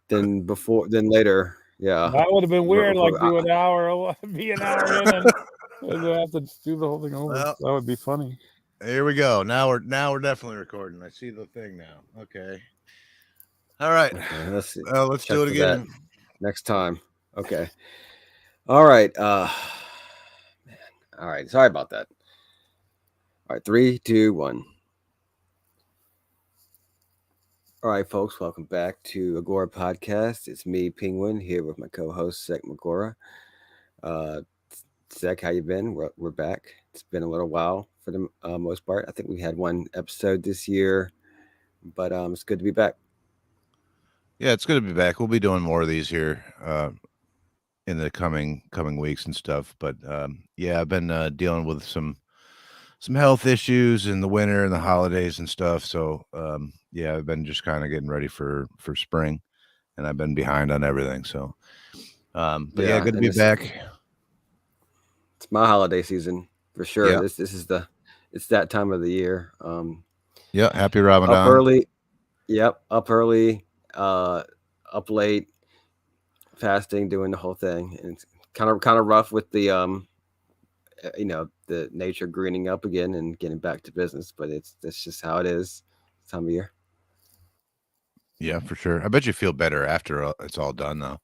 than later. Yeah. That would have been weird, like For- do an hour, be an hour in, and then have to do the whole thing over. Well, That would be funny. here we go. Now we're definitely recording. I see the thing now. Okay. All right. okay, let's see. Let's Check do it for that again. next time. Okay. All right. Man. All right. Sorry about that. All right. 3, 2, 1. All right, folks. Welcome back to Agora Podcast. It's me, Penguin, here with my co-host Sek Agora. Sek, how you been? We're back. It's been a little while for the most part. I think we had one episode this year, but it's good to be back. Yeah, it's good to be back. We'll be doing more of these here in the coming weeks and stuff. But yeah, I've been dealing with some health issues in the winter and the holidays and stuff. So yeah, I've been just kind of getting ready for spring, and I've been behind on everything. So, but yeah, good to be back. It's my holiday season for sure. Yeah. This is it's that time of the year. Yeah, happy Ramadan. Up early. Yep, up early, up late, fasting, doing the whole thing, and it's kind of rough with the the nature greening up again and getting back to business. But that's just how it is this time of year. Yeah, for sure. I bet you feel better after it's all done, though.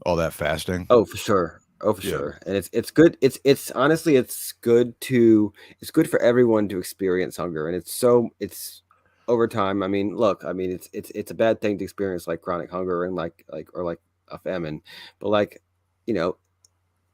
All that fasting. Oh, for sure. Oh, for sure. And it's good. It's honestly, it's good for everyone to experience hunger, and it's over time. I mean, look, I mean, it's a bad thing to experience like chronic hunger and like a famine, but like, you know,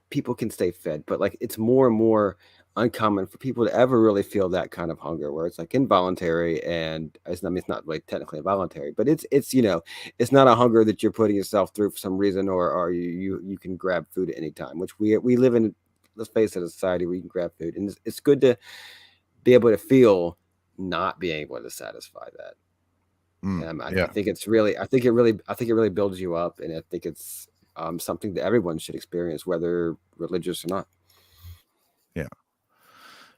people can stay fed, but like it's more and more uncommon for people to ever really feel that kind of hunger where it's like involuntary, and it's not really technically involuntary, but it's it's not a hunger that you're putting yourself through for some reason, or you can grab food at any time, which we live in, let's face it, a society where you can grab food, and it's good to be able to feel not being able to satisfy that. I think it really builds you up, and I think it's something that everyone should experience, whether religious or not. Yeah.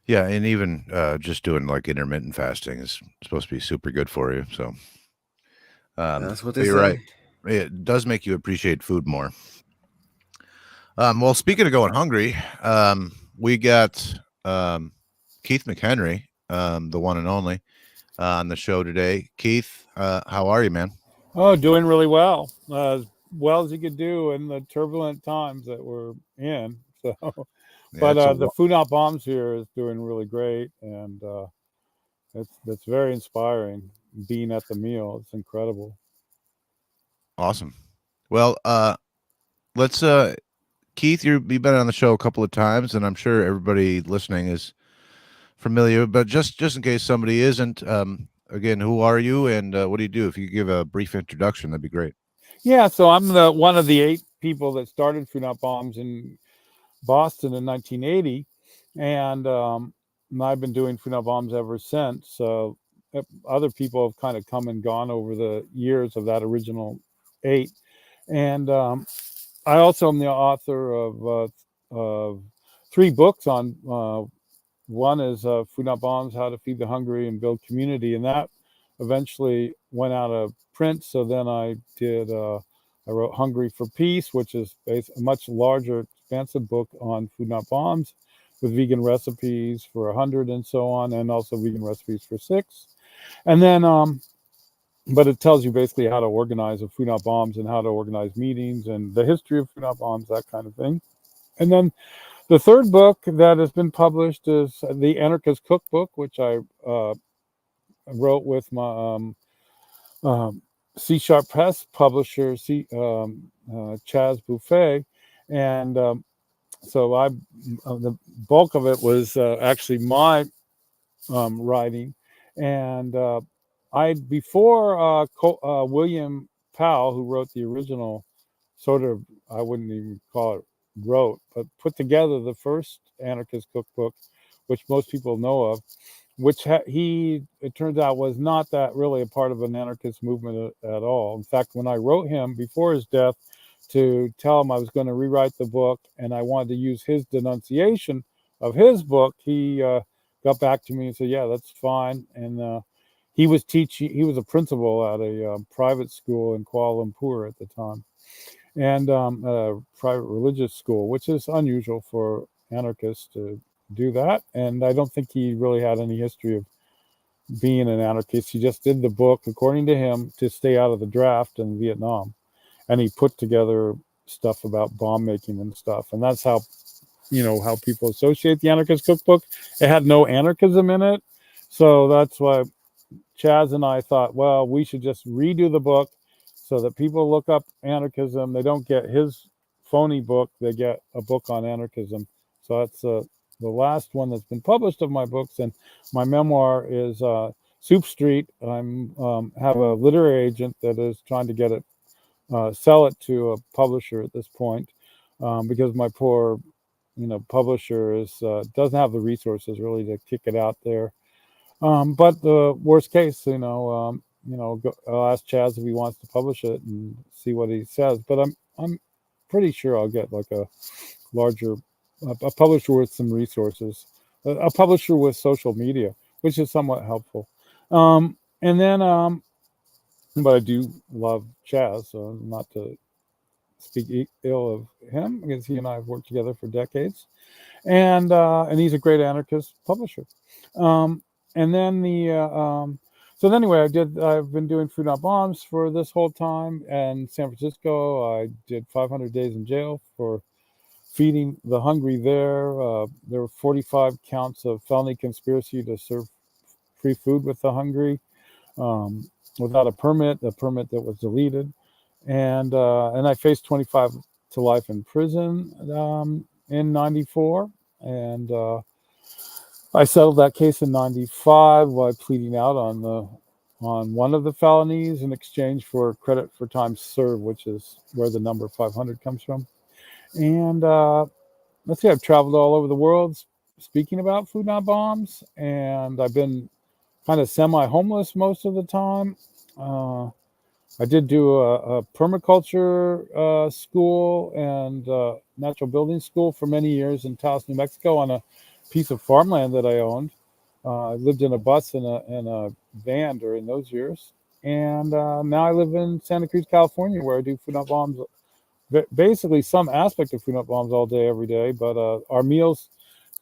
Yeah, and even just doing like intermittent fasting is supposed to be super good for you. So That's what they you're say. right. It does make you appreciate food more. Well, speaking of going hungry, we got Keith McHenry, the one and only, on the show today. Keith, how are you, man? Oh, doing really well. As well as you could do in the turbulent times that we're in. So, Yeah, but the Food Not Bombs here is doing really great, and that's very inspiring. Being at the meal, it's incredible. awesome. Well, let's Keith, you've been on the show a couple of times, and I'm sure everybody listening is familiar. But just in case somebody isn't, again, who are you and what do you do? If you could give a brief introduction, that'd be great. Yeah, so I'm one of the 8 people that started Food Not Bombs in Boston in 1980, and I've been doing Food Not Bombs ever since. So other people have kind of come and gone over the years of that original 8, and I also am the author of 3 books on. One is Food Not Bombs: How to Feed the Hungry and Build Community, and that eventually went out of print. So then I wrote Hungry for Peace, which is a much larger, expansive book on Food Not Bombs, with vegan recipes for 100 and so on, and also vegan recipes for 6. And then, but it tells you basically how to organize a Food Not Bombs and how to organize meetings and the history of Food Not Bombs, that kind of thing. And then the 3rd book that has been published is The Anarchist Cookbook, which I wrote with my C Sharp Press publisher, Chaz Buffet. And so the bulk of it was actually my writing. And before William Powell, who wrote the original, sort of, I wouldn't even call it wrote, but put together the first Anarchist Cookbook, which most people know of, which it turns out was not that really a part of an anarchist movement at all. In fact, when I wrote him before his death to tell him I was going to rewrite the book and I wanted to use his denunciation of his book, he got back to me and said, yeah, that's fine. And he was teaching. He was a principal at a private school in Kuala Lumpur at the time, and a private religious school, which is unusual for anarchists to do that. And I don't think he really had any history of being an anarchist. He just did the book, according to him, to stay out of the draft in Vietnam, and he put together stuff about bomb making and stuff, and that's how how people associate the anarchist cookbook. It had no anarchism in it, so that's why Chaz and I thought, well, we should just redo the book so that people look up anarchism. They don't get his phony book, they get a book on anarchism. So that's the last one that's been published of my books. And my memoir is Soup Street. I'm have a literary agent that is trying to get it, sell it to a publisher at this point, because my poor publisher is doesn't have the resources really to kick it out there. But the worst case, I'll ask Chaz if he wants to publish it and see what he says. But I'm pretty sure I'll get like a larger a publisher with some resources, a publisher with social media, which is somewhat helpful. And then, but I do love Chaz, so not to speak ill of him, because he and I have worked together for decades, and he's a great anarchist publisher. And then so anyway, I've been doing Food Not Bombs for this whole time. And San Francisco, I did 500 days in jail for feeding the hungry there. There were 45 counts of felony conspiracy to serve free food with the hungry, without a permit that was deleted. And I faced 25 to life in prison in '94. And I settled that case in '95 by pleading out on one of the felonies in exchange for credit for time served, which is where the number 500 comes from. And let's see, I've traveled all over the world speaking about Food Not Bombs, and I've been kind of semi-homeless most of the time. I did do a permaculture school and natural building school for many years in Taos, New Mexico, on a piece of farmland that I owned. I lived in a bus and a van during those years. And now I live in Santa Cruz, California, where I do Food Not Bombs, basically some aspect of Food Not Bombs all day, every day. But our meals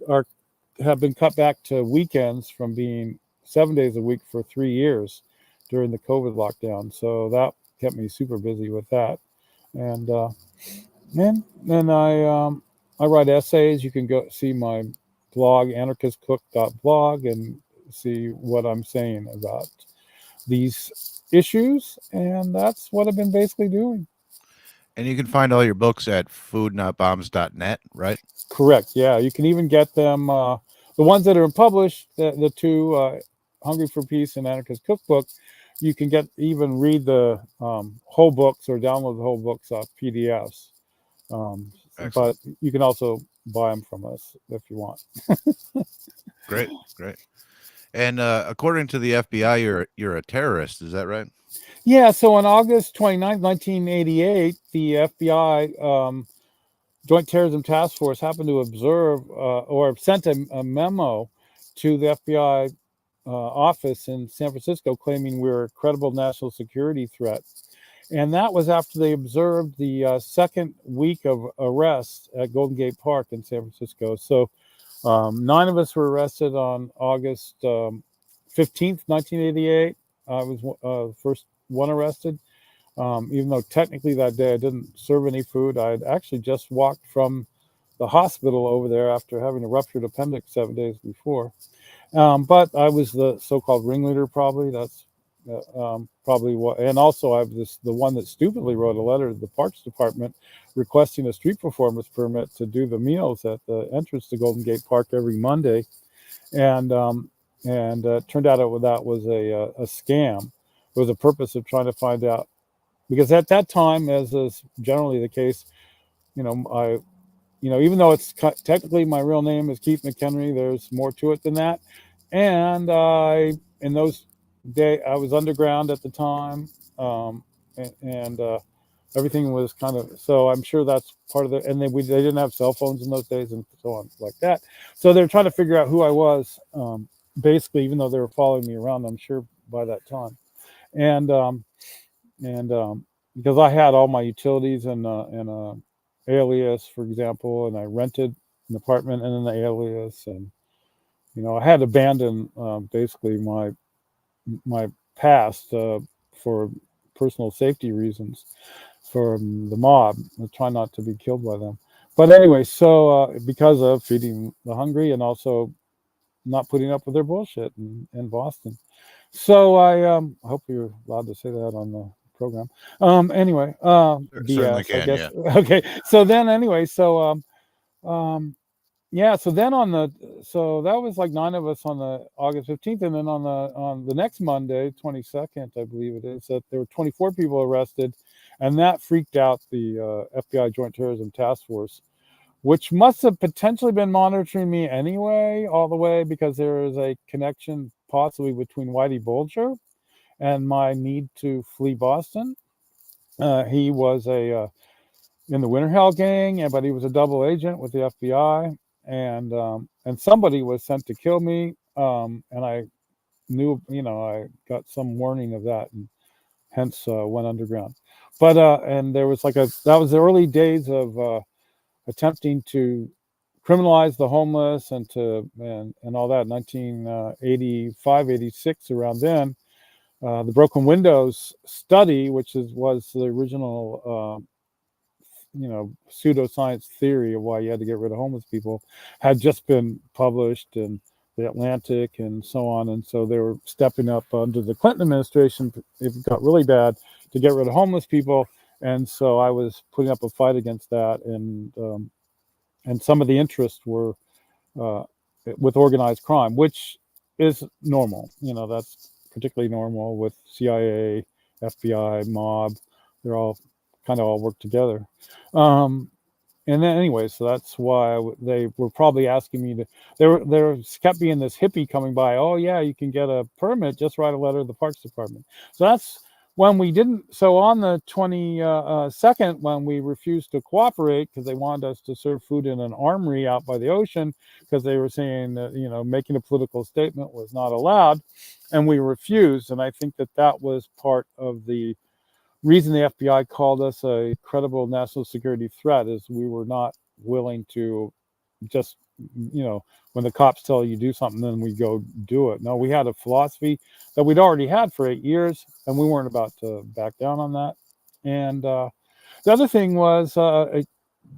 have been cut back to weekends from being 7 days a week for 3 years during the COVID lockdown. So that kept me super busy with that. And then I write essays. You can go see my blog, anarchistcook.blog, and see what I'm saying about these issues. And that's what I've been basically doing. And you can find all your books at foodnotbombs.net, right? Correct. Yeah, you can even get them. The ones that are published, the two, Hungry for Peace and Anarchist Cookbook, you can read the whole books or download the whole books off PDFs. But you can also buy them from us if you want. Great. And according to the FBI, you're a terrorist. Is that right? Yeah. So on August 29th, 1988, the FBI Joint Terrorism Task Force happened to observe or sent a memo to the FBI office in San Francisco claiming we were a credible national security threat. And that was after they observed the second week of arrests at Golden Gate Park in San Francisco. So 9 of us were arrested on August 15th, 1988. I was the first one arrested, even though technically that day I didn't serve any food. I had actually just walked from the hospital over there after having a ruptured appendix 7 days before. But I was the so-called ringleader, probably. That's probably what. And also, I was the one that stupidly wrote a letter to the Parks Department requesting a street performance permit to do the meals at the entrance to Golden Gate Park every Monday. And it turned out that was a scam. It was a purpose of trying to find out, because at that time, as is generally the case, even though it's technically my real name is Keith McHenry, there's more to it than that. And in those days, I was underground at the time, and everything was kind of, so I'm sure that's part of and they didn't have cell phones in those days and so on like that. So they're trying to figure out who I was, basically, even though they were following me around. I'm sure by that time, and because I had all my utilities in a alias, for example, and I rented an apartment in an alias, and I had abandoned basically my past for personal safety reasons from the mob. I try not to be killed by them. But anyway, so because of feeding the hungry and also not putting up with their bullshit in Boston. So I hope you're allowed to say that on the program. Anyway, Certainly BS, I can, guess. yeah. Okay. So then anyway, um, yeah, so then so that was like 9 of us on the August 15th, and then on the next Monday, 22nd, I believe it is, that there were 24 people arrested, and that freaked out the FBI Joint Terrorism Task Force, which must have potentially been monitoring me anyway, all the way, because there is a connection possibly between Whitey Bulger and my need to flee Boston. He was in the Winter Hell gang, but he was a double agent with the FBI, and somebody was sent to kill me, and I knew, I got some warning of that, and hence went underground. But and there was that was the early days of attempting to criminalize the homeless and all that. 1985, 86, around then. The broken windows study, which was the original pseudoscience theory of why you had to get rid of homeless people, had just been published in the Atlantic and so on. And so they were stepping up under the Clinton administration. It got really bad to get rid of homeless people. And so I was putting up a fight against that. And some of the interests were uh, with organized crime, which is normal. That's particularly normal with CIA, FBI, mob. They're all kind of all work together. Um, and then anyway, so that's why they were probably asking me to. There kept being this hippie coming by. Oh yeah, you can get a permit. Just write a letter to the Parks Department. So that's when we didn't. So on the 22nd, when we refused to cooperate because they wanted us to serve food in an armory out by the ocean, because they were saying that making a political statement was not allowed, and we refused. And I think that was part of the reason the FBI called us a credible national security threat, is we were not willing to just, when the cops tell you do something, then we go do it. No, we had a philosophy that we'd already had for 8 years, and we weren't about to back down on that. And the other thing was,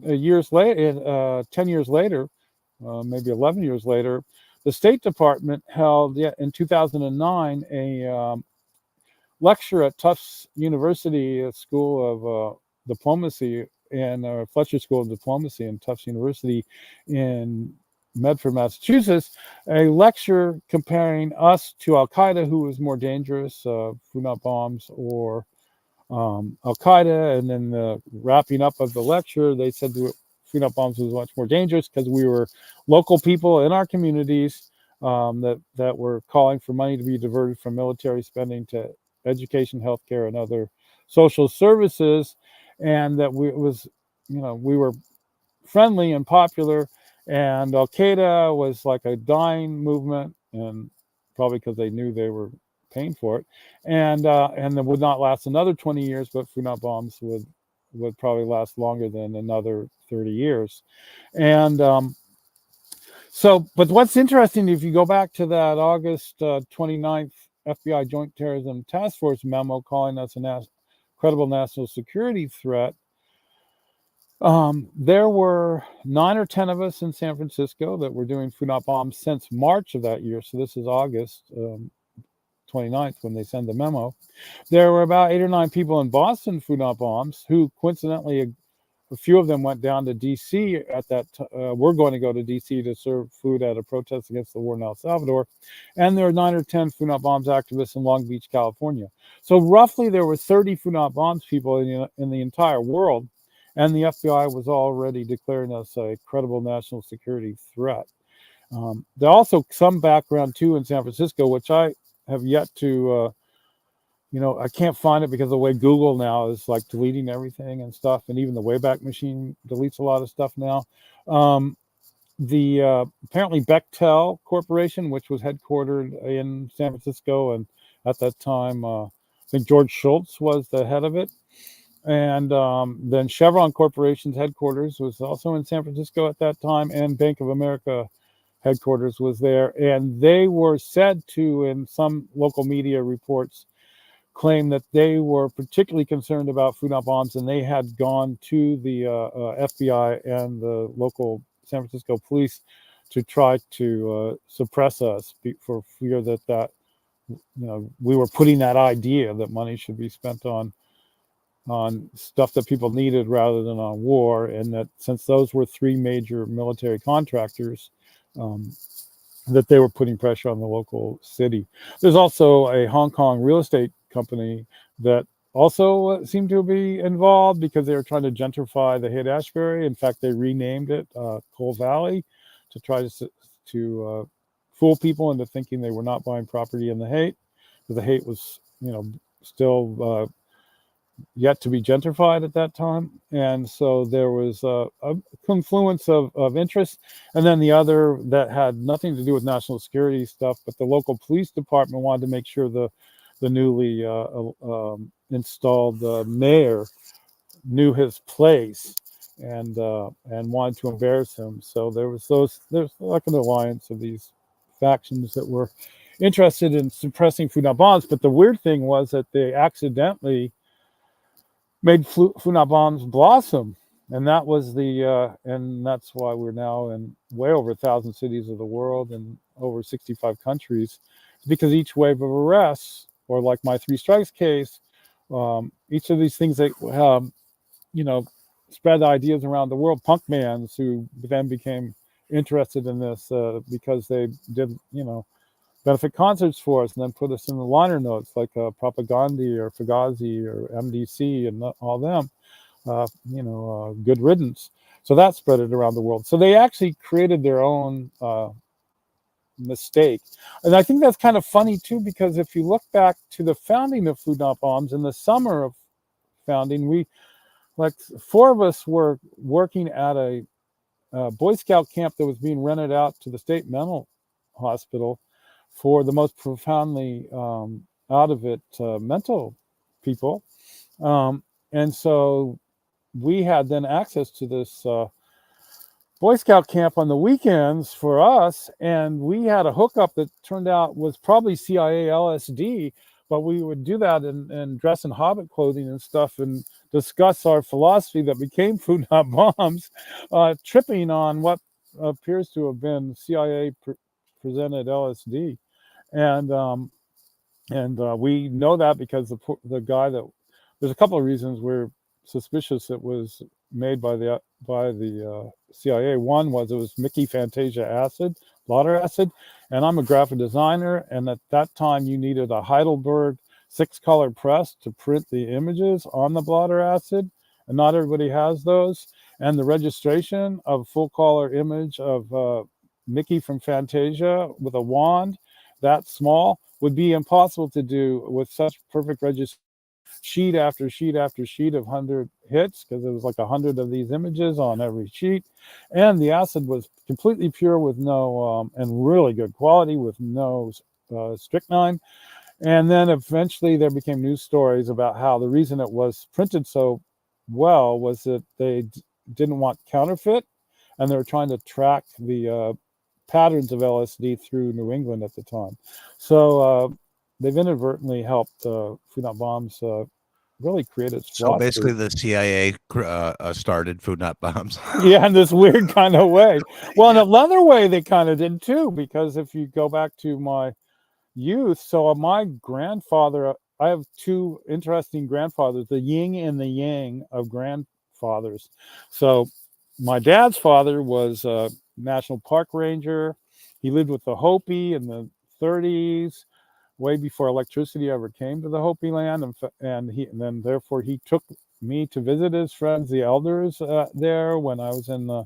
years later, 10 years later, maybe 11 years later, the State Department held, in 2009, a lecture at Tufts University, a school of diplomacy, and Fletcher School of Diplomacy and Tufts University in Medford, Massachusetts, a lecture comparing us to Al Qaeda, who was more dangerous, Funab bombs or Al Qaeda. And then the wrapping up of the lecture, they said that Funab bombs was much more dangerous because we were local people in our communities that were calling for money to be diverted from military spending to education, healthcare, and other social services, and that we were friendly and popular, and Al Qaeda was like a dying movement, and probably because they knew they were paying for it, and it would not last another 20 years, but Funab bombs would probably last longer than another 30 years, and but what's interesting, if you go back to that August 29th FBI Joint Terrorism Task Force memo calling us a credible national security threat, there were 9 or 10 of us in San Francisco that were doing Funab bombs since March of that year. So this is August 29th when they send the memo. There were about 8 or 9 people in Boston Funab bombs who coincidentally, a few of them went down to D.C. at that. We're going to go to D.C. to serve food at a protest against the war in El Salvador, and there are 9 or 10 Funab bombs activists in Long Beach, California. So roughly, there were 30 Funab bombs people in the entire world, and the FBI was already declaring us a credible national security threat. There also some background too in San Francisco, which I have yet to. I can't find it because of the way Google now is like deleting everything and stuff, and even the Wayback Machine deletes a lot of stuff now. The apparently Bechtel Corporation, which was headquartered in San Francisco and at that time. I think George Shultz was the head of it. And then Chevron Corporation's headquarters was also in San Francisco at that time, and Bank of America headquarters was there. And they were said to, in some local media reports, claim that they were particularly concerned about food not bombs, and they had gone to the FBI and the local San Francisco police to try to suppress us for fear that we were putting that idea that money should be spent on stuff that people needed rather than on war, and that since those were three major military contractors, that they were putting pressure on the local city. There's also a Hong Kong real estate company that also seemed to be involved because they were trying to gentrify the Haight-Ashbury. In fact, they renamed it Coal Valley to try to fool people into thinking they were not buying property in the Haight, because the Haight was, still yet to be gentrified at that time. And so there was a confluence of interest. And then the other that had nothing to do with national security stuff, but the local police department wanted to make sure the newly installed mayor knew his place and wanted to embarrass him. So there's like an alliance of these factions that were interested in suppressing food not bombs. But the weird thing was that they accidentally made food not bombs blossom, and that was and that's why we're now in way over 1,000 cities of the world and over 65 countries, because each wave of arrests, or like my 3 strikes case, each of these things that spread ideas around the world. Punk bands who then became interested in this because they did benefit concerts for us, and then put us in the liner notes like Propagandhi or Fugazi or MDC and all them, Good Riddance. So that spread it around the world. So they actually created their own mistake. And I think that's kind of funny too, because if you look back to the founding of Food Not Bombs, in the summer of founding, 4 of us were working at a Boy Scout camp that was being rented out to the state mental hospital for the most profoundly out of it mental people. And so we had then access to this Boy Scout camp on the weekends for us, and we had a hookup that turned out was probably CIA LSD, but we would do that and dress in Hobbit clothing and stuff and discuss our philosophy that became Food Not Bombs, tripping on what appears to have been CIA presented LSD. And we know that because the guy that, there's a couple of reasons we're suspicious it was made by the CIA. One was it was Mickey Fantasia acid, blotter acid, and I'm a graphic designer, and at that time you needed a Heidelberg 6-color press to print the images on the blotter acid, and not everybody has those. And the registration of a full color image of Mickey from Fantasia with a wand that small would be impossible to do with such perfect registration, sheet after sheet after sheet of 100 hits, because it was like 100 of these images on every sheet. And the acid was completely pure with no and really good quality with no strychnine. And then eventually there became news stories about how the reason it was printed so well was that they didn't want counterfeit, and they were trying to track the patterns of LSD through New England at the time. So they've inadvertently helped Food Not Bombs really create its So philosophy. basically the CIA started Food Not Bombs. Yeah, in this weird kind of way. Well, in another way they kind of did too, because if you go back to my youth, so my grandfather, I have 2 interesting grandfathers, the yin and the yang of grandfathers. So my dad's father was a national park ranger. He lived with the Hopi in the 30s, way before electricity ever came to the Hopi land, and then therefore he took me to visit his friends, the elders there, when I was in the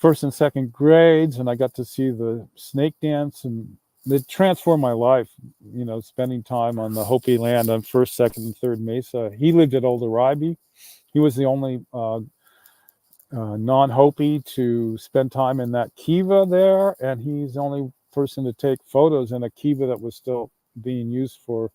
1st and 2nd grades, and I got to see the snake dance, and it transformed my life, spending time on the Hopi land on 1st, 2nd, and 3rd Mesa. He lived at Old Arribe. He was the only non-Hopi to spend time in that kiva there, and he's the only person to take photos in a kiva that was still being used for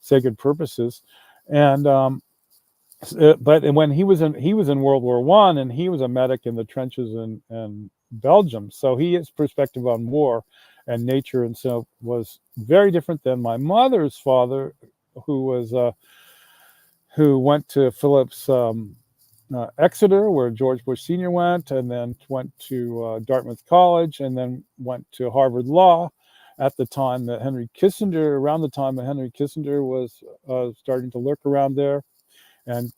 sacred purposes. And but when he was in World War I, and he was a medic in the trenches in Belgium, so his perspective on war and nature and so was very different than my mother's father, who went to Phillips Exeter, where George Bush Sr. went, and then went to Dartmouth College, and then went to Harvard Law at the time that Henry Kissinger, around the time that Henry Kissinger was starting to lurk around there, and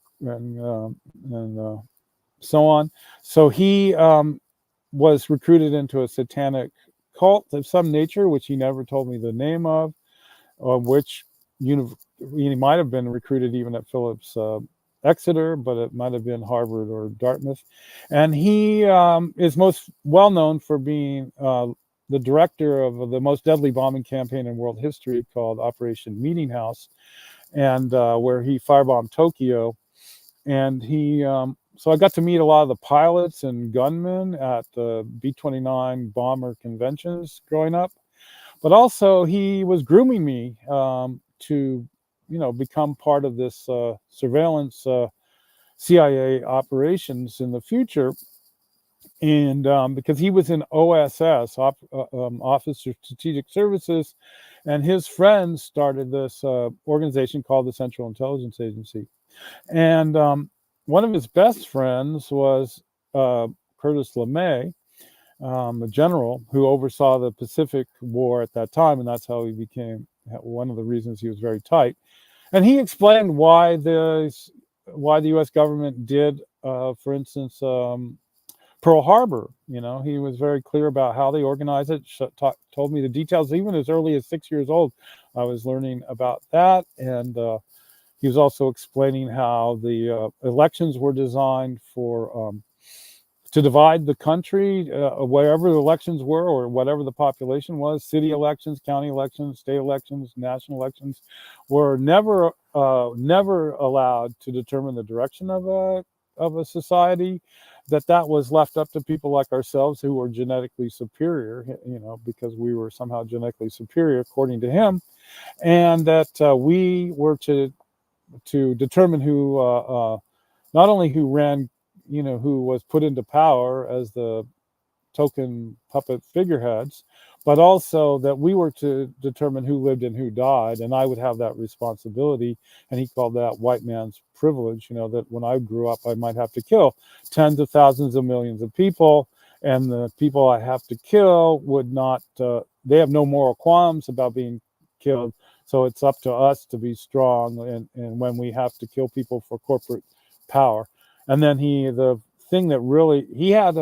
so on. So he was recruited into a satanic cult of some nature, which he never told me the name of which he might have been recruited even at Phillips Exeter, but it might have been Harvard or Dartmouth. And he is most well known for being the director of the most deadly bombing campaign in world history called Operation Meeting House, and where he firebombed Tokyo. And so I got to meet a lot of the pilots and gunmen at the B-29 bomber conventions growing up. But also he was grooming me to, become part of this surveillance CIA operations in the future. And because he was in OSS, Office of Strategic Services, and his friends started this organization called the Central Intelligence Agency. And one of his best friends was Curtis LeMay, a general who oversaw the Pacific War at that time, and that's how he became one of the reasons he was very tight. And he explained why the U.S. government did, for instance, Pearl Harbor. He was very clear about how they organized it. Told me the details, even as early as 6 years old. I was learning about that, and he was also explaining how the elections were designed for to divide the country, wherever the elections were, or whatever the population was. City elections, county elections, state elections, national elections were never allowed to determine the direction of a society. That was left up to people like ourselves who were genetically superior, because we were somehow genetically superior according to him, and that we were to determine who not only who ran, who was put into power as the token puppet figureheads, but also that we were to determine who lived and who died, and I would have that responsibility. And he called that white man's privilege, that when I grew up, I might have to kill tens of thousands of millions of people, and the people I have to kill would not, they have no moral qualms about being killed. So it's up to us to be strong, and when we have to kill people for corporate power. And then the thing that really, he had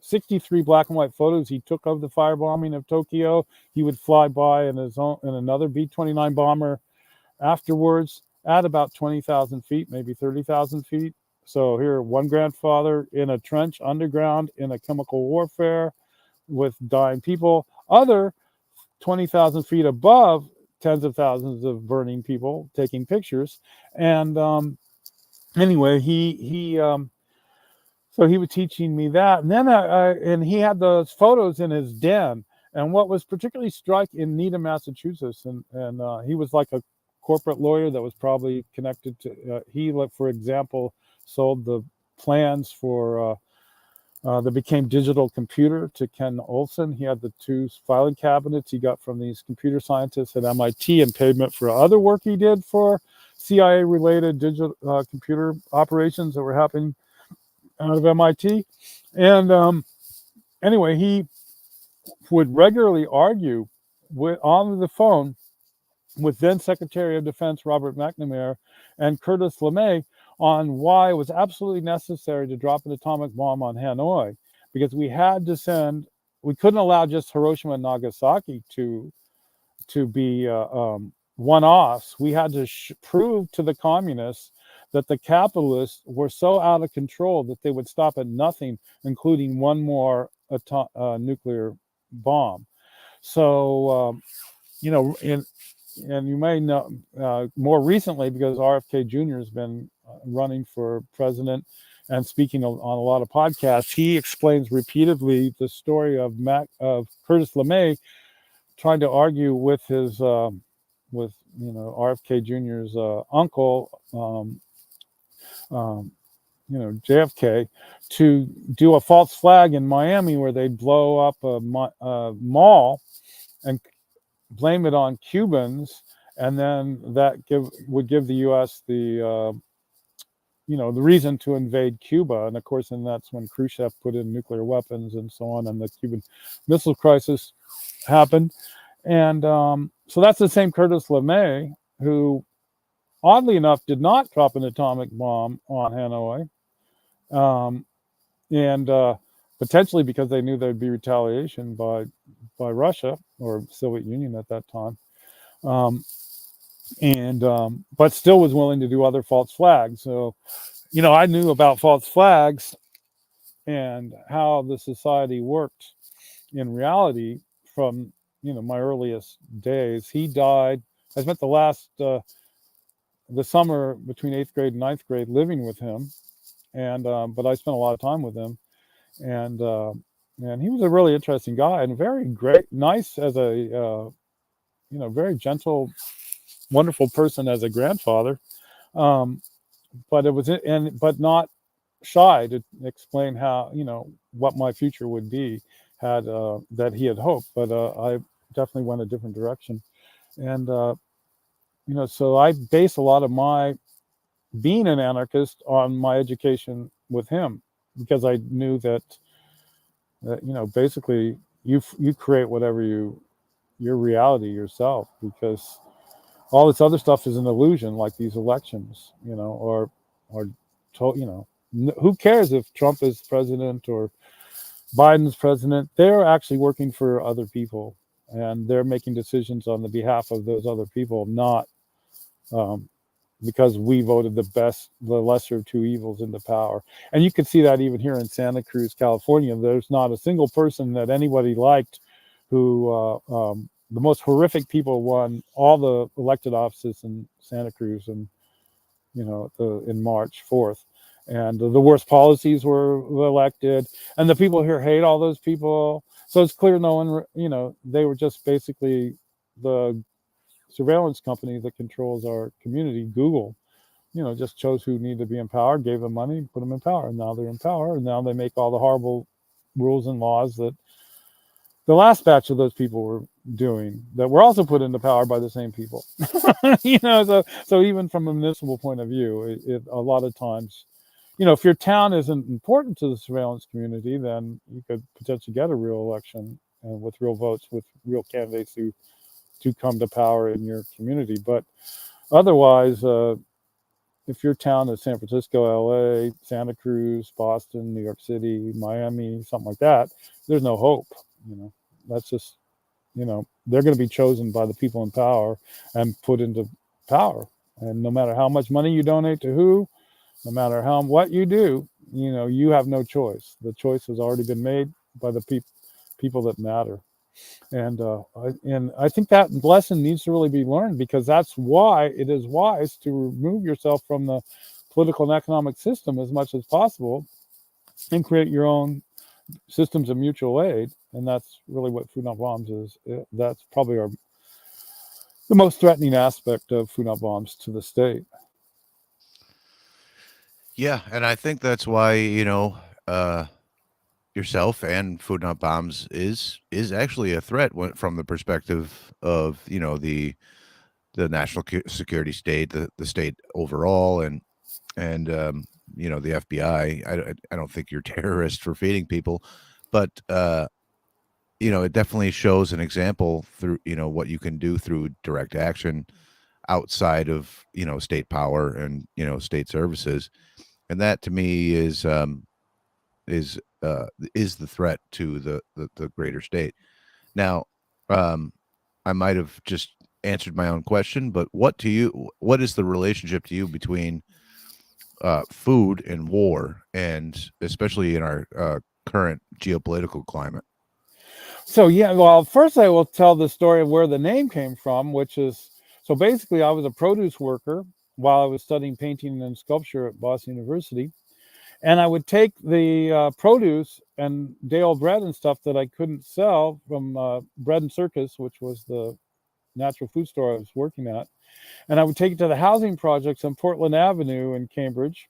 63 black and white photos he took of the firebombing of Tokyo. He would fly by in another B-29 bomber afterwards at about 20,000 feet, maybe 30,000 feet. So here, one grandfather in a trench underground in a chemical warfare with dying people. Other 20,000 feet above, tens of thousands of burning people taking pictures. And anyway, so he was teaching me that, and then and he had those photos in his den. And what was particularly striking in Needham, Massachusetts, and he was like a corporate lawyer that was probably connected to. He, for example, sold the plans for that became digital computer to Ken Olson. He had the 2 filing cabinets he got from these computer scientists at MIT in payment for other work he did for CIA-related digital computer operations that were happening out of MIT. And anyway, he would regularly argue on the phone with then Secretary of Defense Robert McNamara and Curtis LeMay on why it was absolutely necessary to drop an atomic bomb on Hanoi, because we couldn't allow just Hiroshima and Nagasaki to be one-offs. We had to prove to the communists that the capitalists were so out of control that they would stop at nothing, including one more nuclear bomb. So, and you may know more recently, because RFK Jr. has been running for president and speaking on a lot of podcasts, he explains repeatedly the story of Curtis LeMay trying to argue with his RFK Jr.'s uncle, JFK, to do a false flag in Miami where they'd blow up a mall and blame it on Cubans, and then that would give the U.S. the reason to invade Cuba. And of course, and that's when Khrushchev put in nuclear weapons and so on, and the Cuban Missile Crisis happened. And so that's the same Curtis LeMay who, oddly enough, did not drop an atomic bomb on Hanoi, and potentially because they knew there'd be retaliation by Russia or Soviet Union at that time. But still was willing to do other false flags. So, I knew about false flags and how the society worked in reality from, my earliest days. He died. I spent the summer between 8th grade and 9th grade living with him. And, but I spent a lot of time with him, and he was a really interesting guy and very great, nice as a, very gentle, wonderful person as a grandfather. But but not shy to explain how, what my future would be that he had hoped. But I definitely went a different direction. And, so I base a lot of my being an anarchist on my education with him, because I knew that basically you create whatever your reality yourself, because all this other stuff is an illusion, like these elections, or who cares if Trump is president or Biden's president? They're actually working for other people, and they're making decisions on the behalf of those other people, not because we voted the lesser of two evils into power. And you can see that even here in Santa Cruz, California. There's not a single person that anybody liked who, the most horrific people won all the elected offices in Santa Cruz, and, in March 4th. And the worst policies were elected. And the people here hate all those people. So it's clear no one, they were just basically the surveillance company that controls our community, Google, just chose who needed to be in power, gave them money, put them in power, and now they're in power, and now they make all the horrible rules and laws that the last batch of those people were doing, that were also put into power by the same people. So even from a municipal point of view, a lot of times, if your town isn't important to the surveillance community, then you could potentially get a real election with real votes, with real candidates who to come to power in your community. But otherwise, if your town is San Francisco, LA, Santa Cruz, Boston, New York City, Miami, something like that, there's no hope. That's just, they're going to be chosen by the people in power and put into power. And no matter how much money you donate to who, no matter what you do, you have no choice. The choice has already been made by the people that matter. And I think that lesson needs to really be learned, because that's why it is wise to remove yourself from the political and economic system as much as possible and create your own systems of mutual aid. And that's really what Food Not Bombs is. That's probably the most threatening aspect of Food Not Bombs to the state. Yeah, and I think that's why, yourself and Food Not Bombs is actually a threat from the perspective of, the national security state, the state overall, and the FBI. I don't think you're terrorists for feeding people, but it definitely shows an example through, what you can do through direct action outside of, state power and, state services. And that to me is the threat to the greater state. Now, I might have just answered my own question, but what is the relationship to you between food and war, and especially in our current geopolitical climate? So, yeah, well, first I will tell the story of where the name came from, which is, so basically I was a produce worker while I was studying painting and sculpture at Boston University. And I would take the produce and day old bread and stuff that I couldn't sell from Bread and Circus, which was the natural food store I was working at. And I would take it to the housing projects on Portland Avenue in Cambridge.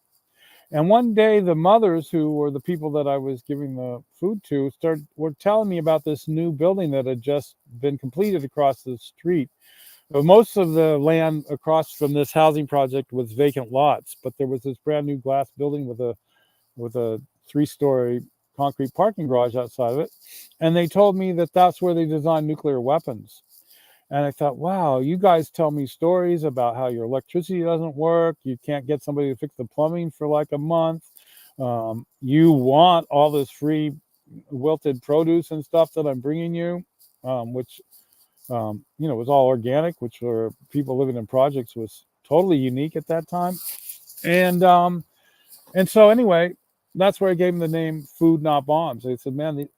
And one day, the mothers, who were the people that I was giving the food to, were telling me about this new building that had just been completed across the street. Most of the land across from this housing project was vacant lots, but there was this brand new glass building with a 3-story concrete parking garage outside of it. And they told me that that's where they designed nuclear weapons. And I thought, wow, you guys tell me stories about how your electricity doesn't work. You can't get somebody to fix the plumbing for like a month. You want all this free wilted produce and stuff that I'm bringing you, which, was all organic, which for people living in projects was totally unique at that time. And so anyway, that's where I gave them the name Food Not Bombs. They said, man,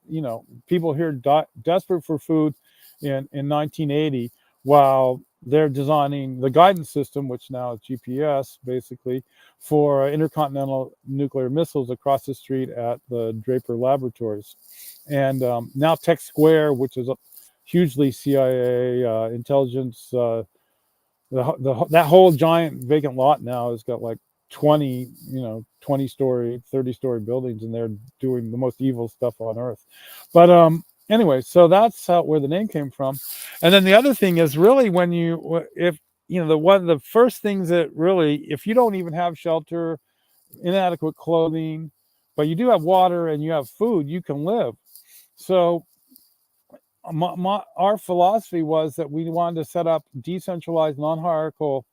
people here desperate for food in 1980, while they're designing the guidance system, which now is GPS, basically, for intercontinental nuclear missiles across the street at the Draper Laboratories. And now Tech Square, which is a hugely CIA intelligence, that whole giant vacant lot now has got like 20-story, 30-story buildings, and they're doing the most evil stuff on earth. But anyway, so that's where the name came from. And then the other thing is really one of the first things that really, if you don't even have shelter, inadequate clothing, but you do have water and you have food, you can live. So our philosophy was that we wanted to set up decentralized, non-hierarchical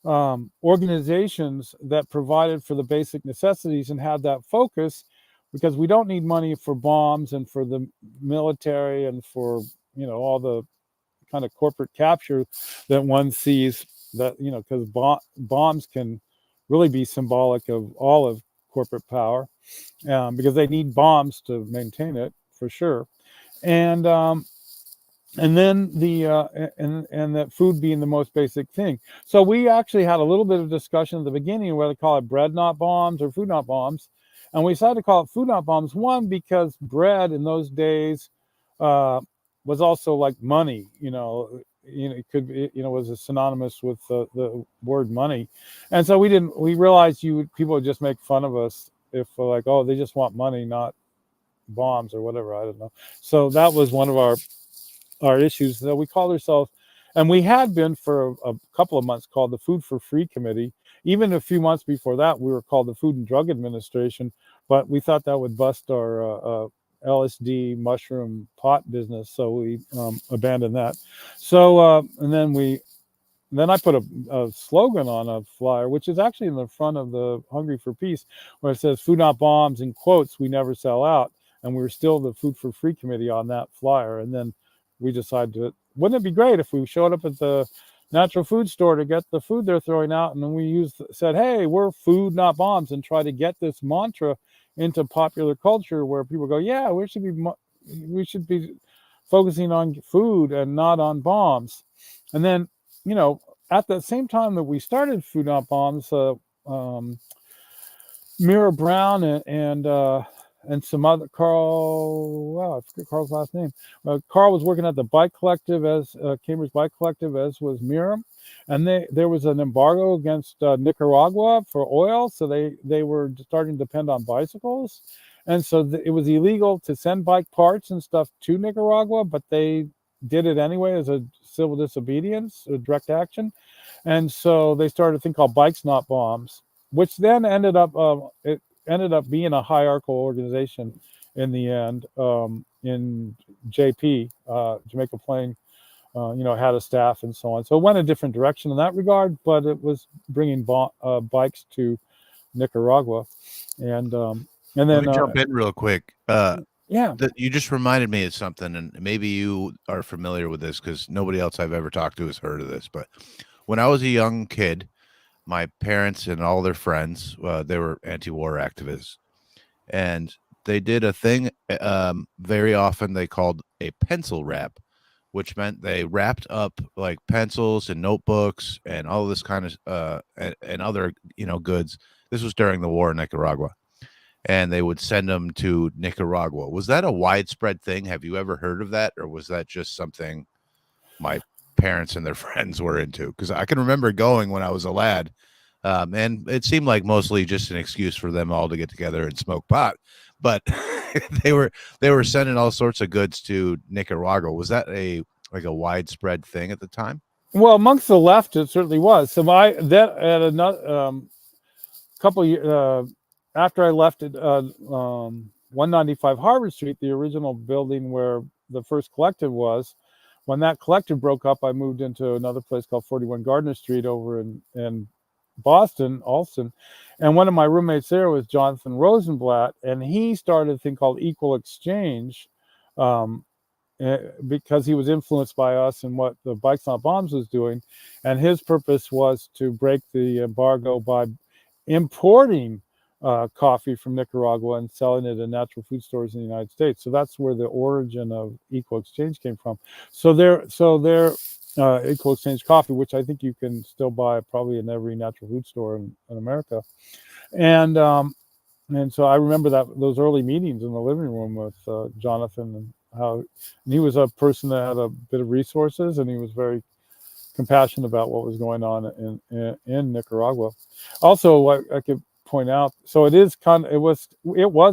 organizations that provided for the basic necessities and had that focus, because we don't need money for bombs and for the military and for all the kind of corporate capture that one sees, that because bombs can really be symbolic of all of corporate power, because they need bombs to maintain it for sure. And then and that food being the most basic thing. So we actually had a little bit of discussion at the beginning whether to call it bread not bombs or food not bombs. And we decided to call it food not bombs, one, because bread in those days was also like money, it could be, was synonymous with the word money. And so we realized people would just make fun of us if like, oh, they just want money, not bombs or whatever, I don't know. So that was one of our issues that we called ourselves, and we had been for a couple of months called the Food for Free Committee. Even a few months before that, we were called the Food and Drug Administration, but we thought that would bust our LSD mushroom pot business, so we abandoned that. So and then I put a slogan on a flyer, which is actually in the front of the Hungry for Peace, where it says "Food Not Bombs," in quotes, "We never sell out." And we were still the Food for Free Committee on that flyer. And then we decided, wouldn't it be great if we showed up at the natural food store to get the food they're throwing out, and then we said, hey, we're food not bombs, and try to get this mantra into popular culture where people go, yeah, we should be focusing on food and not on bombs. And then at the same time that we started Food Not Bombs, Mira Brown and some other I forget Carl's last name. Carl was working at the Bike Collective as Cambridge Bike Collective, as was Miriam, and there was an embargo against Nicaragua for oil, so they were starting to depend on bicycles, and so it was illegal to send bike parts and stuff to Nicaragua, but they did it anyway as a civil disobedience, a direct action, and so they started a thing called Bikes Not Bombs, which then ended up being a hierarchical organization in the end. In JP, Jamaica Plain, had a staff and so on. So it went a different direction in that regard, but it was bringing bikes to Nicaragua. And then let me jump in real quick. Yeah, you just reminded me of something, and maybe you are familiar with this because nobody else I've ever talked to has heard of this. But when I was a young kid, my parents and all their friends, they were anti-war activists, and they did a thing very often they called a pencil wrap, which meant they wrapped up like pencils and notebooks and all this kind of and other goods. This was during the war in Nicaragua, and they would send them to Nicaragua. Was that a widespread thing? Have you ever heard of that, or was that just something my parents and their friends were into, because I can remember going when I was a lad, and it seemed like mostly just an excuse for them all to get together and smoke pot. But they were sending all sorts of goods to Nicaragua. Was that a widespread thing at the time? Well, amongst the left, it certainly was. So at another couple of years after I left at 195 Harvard Street, the original building where the first collective was. When that collective broke up, I moved into another place called 41 Gardner Street over in Boston, Alston. And one of my roommates there was Jonathan Rosenblatt, and he started a thing called Equal Exchange, because he was influenced by us and what the Bikes Not Bombs was doing. And his purpose was to break the embargo by importing coffee from Nicaragua and selling it in natural food stores in the United States. So that's where the origin of Equal Exchange came from. So their Equal Exchange coffee, which I think you can still buy probably in every natural food store in America. And so I remember those early meetings in the living room with Jonathan, and he was a person that had a bit of resources, and he was very compassionate about what was going on in Nicaragua. Also, I could point out, so it was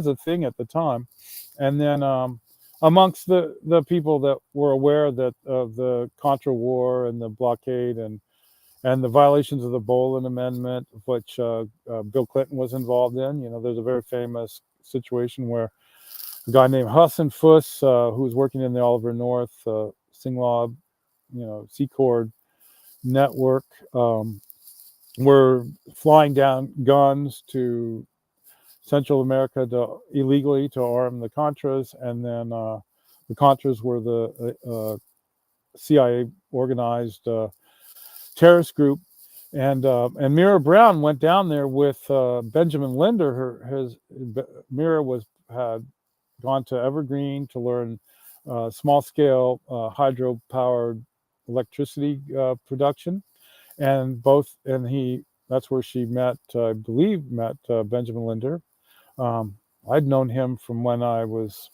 a thing at the time, and then amongst the people that were aware of the Contra War and the blockade and the violations of the Boland Amendment, which Bill Clinton was involved in. There's a very famous situation where a guy named Hassan Fuss, who was working in the Oliver North Singlaw, Secord network, were flying down guns to Central America illegally to arm the Contras, and then the Contras were the CIA organized terrorist group, and Mira Brown went down there with Benjamin Linder. Mira had gone to Evergreen to learn small scale hydro-powered electricity production, and that's where she met Benjamin Linder. I'd known him from when I was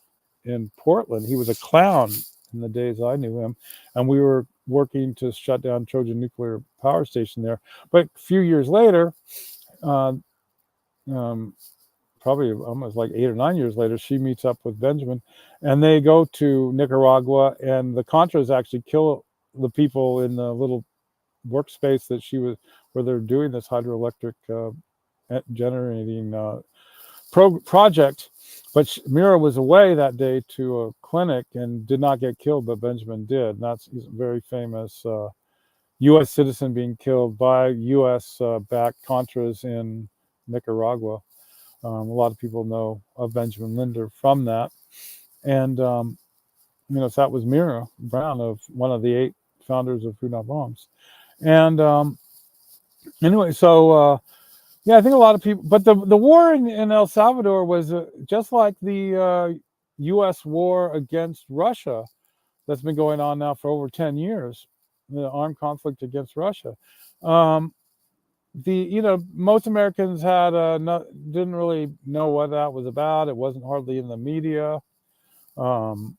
in Portland. He was a clown in the days I knew him, and we were working to shut down Trojan Nuclear Power Station there. But a few years later, probably almost like 8 or 9 years later, she meets up with Benjamin, and they go to Nicaragua, and the Contras actually kill the people in the little workspace where they're doing this hydroelectric generating project. But Mira was away that day to a clinic and did not get killed, but Benjamin did. And that's a very famous U.S. citizen being killed by U.S.-backed Contras in Nicaragua. A lot of people know of Benjamin Linder from that. And, so that was Mira Brown, one of the 8 founders of Food Not Bombs. And anyway, so I think a lot of people, but the war in El Salvador was just like the U.S. war against Russia that's been going on now for over 10 years, the armed conflict against Russia. Most Americans didn't really know what that was about. It wasn't hardly in the media. The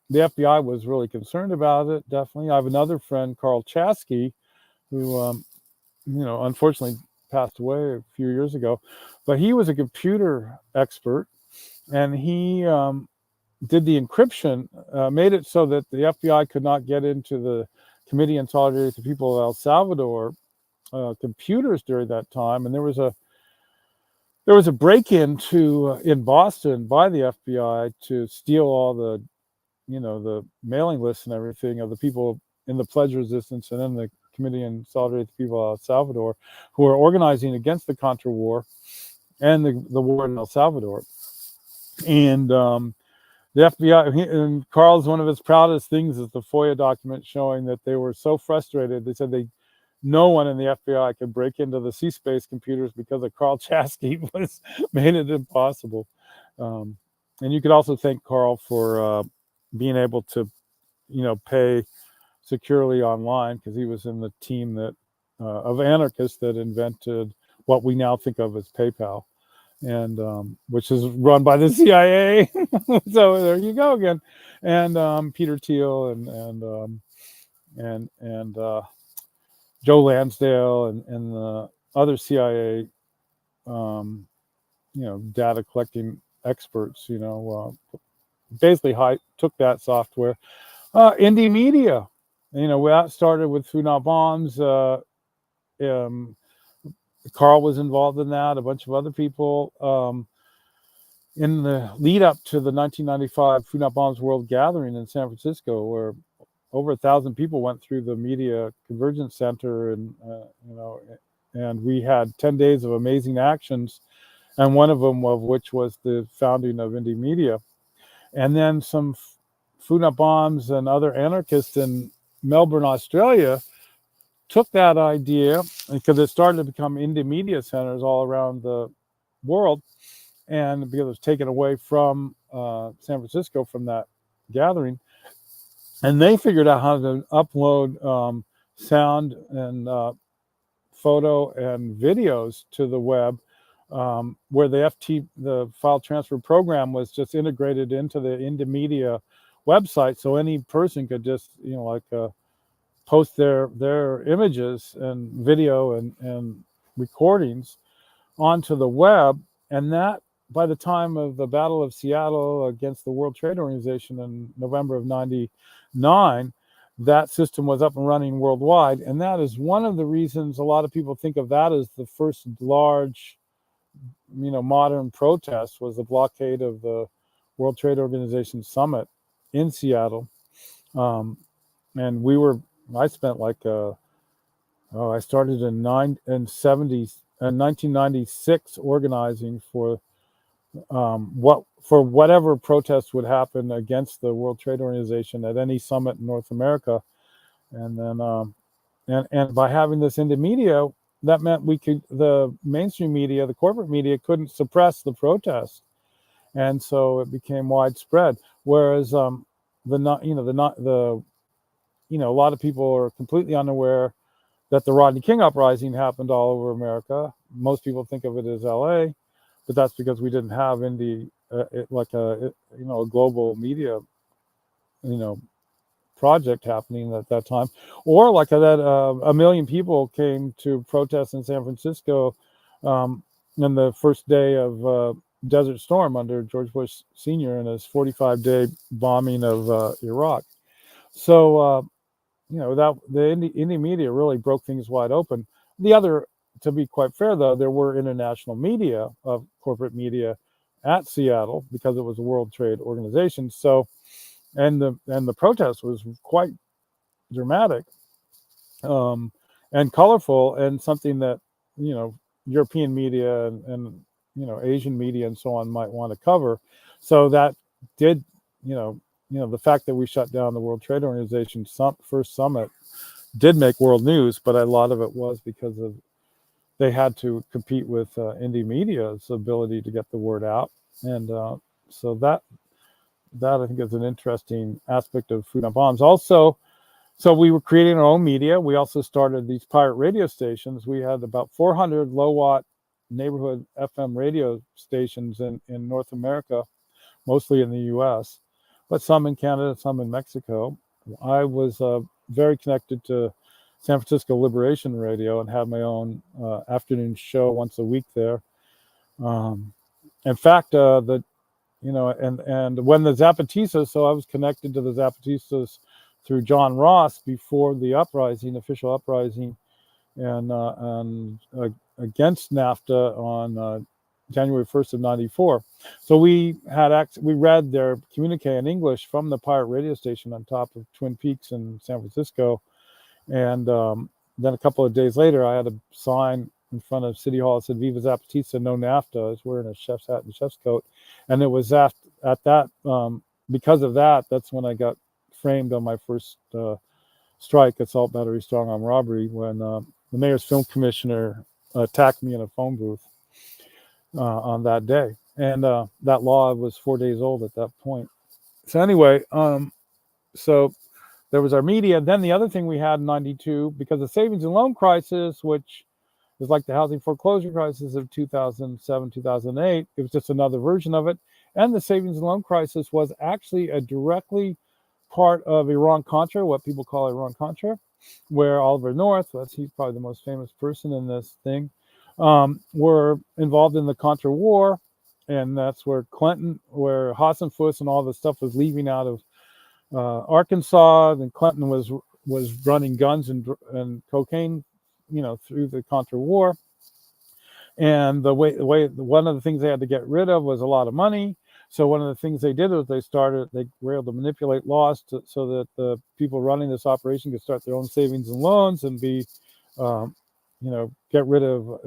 FBI was really concerned about it, definitely. I have another friend, Carl Chasky, who, unfortunately passed away a few years ago, but he was a computer expert, and he did the encryption, made it so that the FBI could not get into the Committee in Solidarity with the People of El Salvador computers during that time. And there was a break-in in Boston by the FBI to steal all the mailing lists and everything of the people in the Pledge Resistance and in the Committee in Solidarity with the People of El Salvador, who were organizing against the Contra War and the war in El Salvador. And the FBI, and Carl's, one of his proudest things is the FOIA document showing that they were so frustrated. They said no one in the FBI could break into the C-Space computers because of Carl Chasky made it impossible. And you could also thank Carl for being able to, pay securely online, because he was in the team of anarchists that invented what we now think of as PayPal, and which is run by the CIA. So there you go again. And Peter Thiel and and Joe Lansdale and the other CIA, data collecting experts, basically took that software. Indie Media, that started with Food Not Bombs. Carl was involved in that, a bunch of other people. In the lead up to the 1995 Food Not Bombs World Gathering in San Francisco, where over 1,000 people went through the Media Convergence Center, and we had 10 days of amazing actions, and one of them of which was the founding of Indie Media. And then some Food Not Bombs and other anarchists in Melbourne, Australia, took that idea, because it started to become indie media centers all around the world, and because it was taken away from San Francisco from that gathering, and they figured out how to upload sound and photo and videos to the web, where the file transfer program was just integrated into the Indie Media website, so any person could just post their images and video and recordings onto the web. And that, by the time of the Battle of Seattle against the World Trade Organization in November of 99, that system was up and running worldwide. And that is one of the reasons a lot of people think of that as the first large, modern protest, was the blockade of the World Trade Organization summit in Seattle. And I spent I started in 1996 organizing for whatever protest would happen against the World Trade Organization at any summit in North America. And then and by having this into media, that meant the mainstream media, the corporate media, couldn't suppress the protest, and so it became widespread. Whereas a lot of people are completely unaware that the Rodney King uprising happened all over America. Most people think of it as LA, but that's because we didn't have a global media, project happening at that time. Or like that, 1 million people came to protest in San Francisco in the first day of Desert Storm under George Bush Sr. and his 45-day bombing of Iraq. So, that the indie media really broke things wide open. To be quite fair though, there were international media of corporate media at Seattle because it was a World Trade Organization. So, and the protest was quite dramatic, and colorful, and something that European media and Asian media and so on might want to cover. So that did the fact that we shut down the World Trade Organization first summit did make world news, but a lot of it was because they had to compete with indie media's ability to get the word out, and so that I think is an interesting aspect of Food Not Bombs. Also, so we were creating our own media. We also started these pirate radio stations. We had about 400 low-watt neighborhood FM radio stations in North America, mostly in the U.S., but some in Canada, some in Mexico. I was very connected to San Francisco Liberation Radio and had my own afternoon show once a week there. In fact, and when the Zapatistas, so I was connected to the Zapatistas through John Ross before the official uprising, and against NAFTA on January 1st of 94. So we read their communique in English from the pirate radio station on top of Twin Peaks in San Francisco. And then a couple of days later, I had a sign in front of City Hall that said "Viva Zapatista, no NAFTA." I was wearing a chef's hat and chef's coat. And it was at that, because of that, that's when I got framed on my first strike, assault, battery, strong arm robbery, when the mayor's film commissioner attacked me in a phone booth on that day. And that law was 4 days old at that point. So anyway, so there was our media. Then the other thing we had in 92, because the savings and loan crisis, which is like the housing foreclosure crisis of 2007, 2008, it was just another version of it. And the savings and loan crisis was actually a directly part of Iran-Contra, what people call Iran-Contra, where Oliver North, he's probably the most famous person in this thing, were involved in the Contra War, and that's where where Hassenfuss and all the stuff was leaving out of Arkansas, and Clinton was running guns and cocaine, through the Contra War. And the way one of the things they had to get rid of was a lot of money. So one of the things they did was they were able to manipulate laws so that the people running this operation could start their own savings and loans and be, get rid of,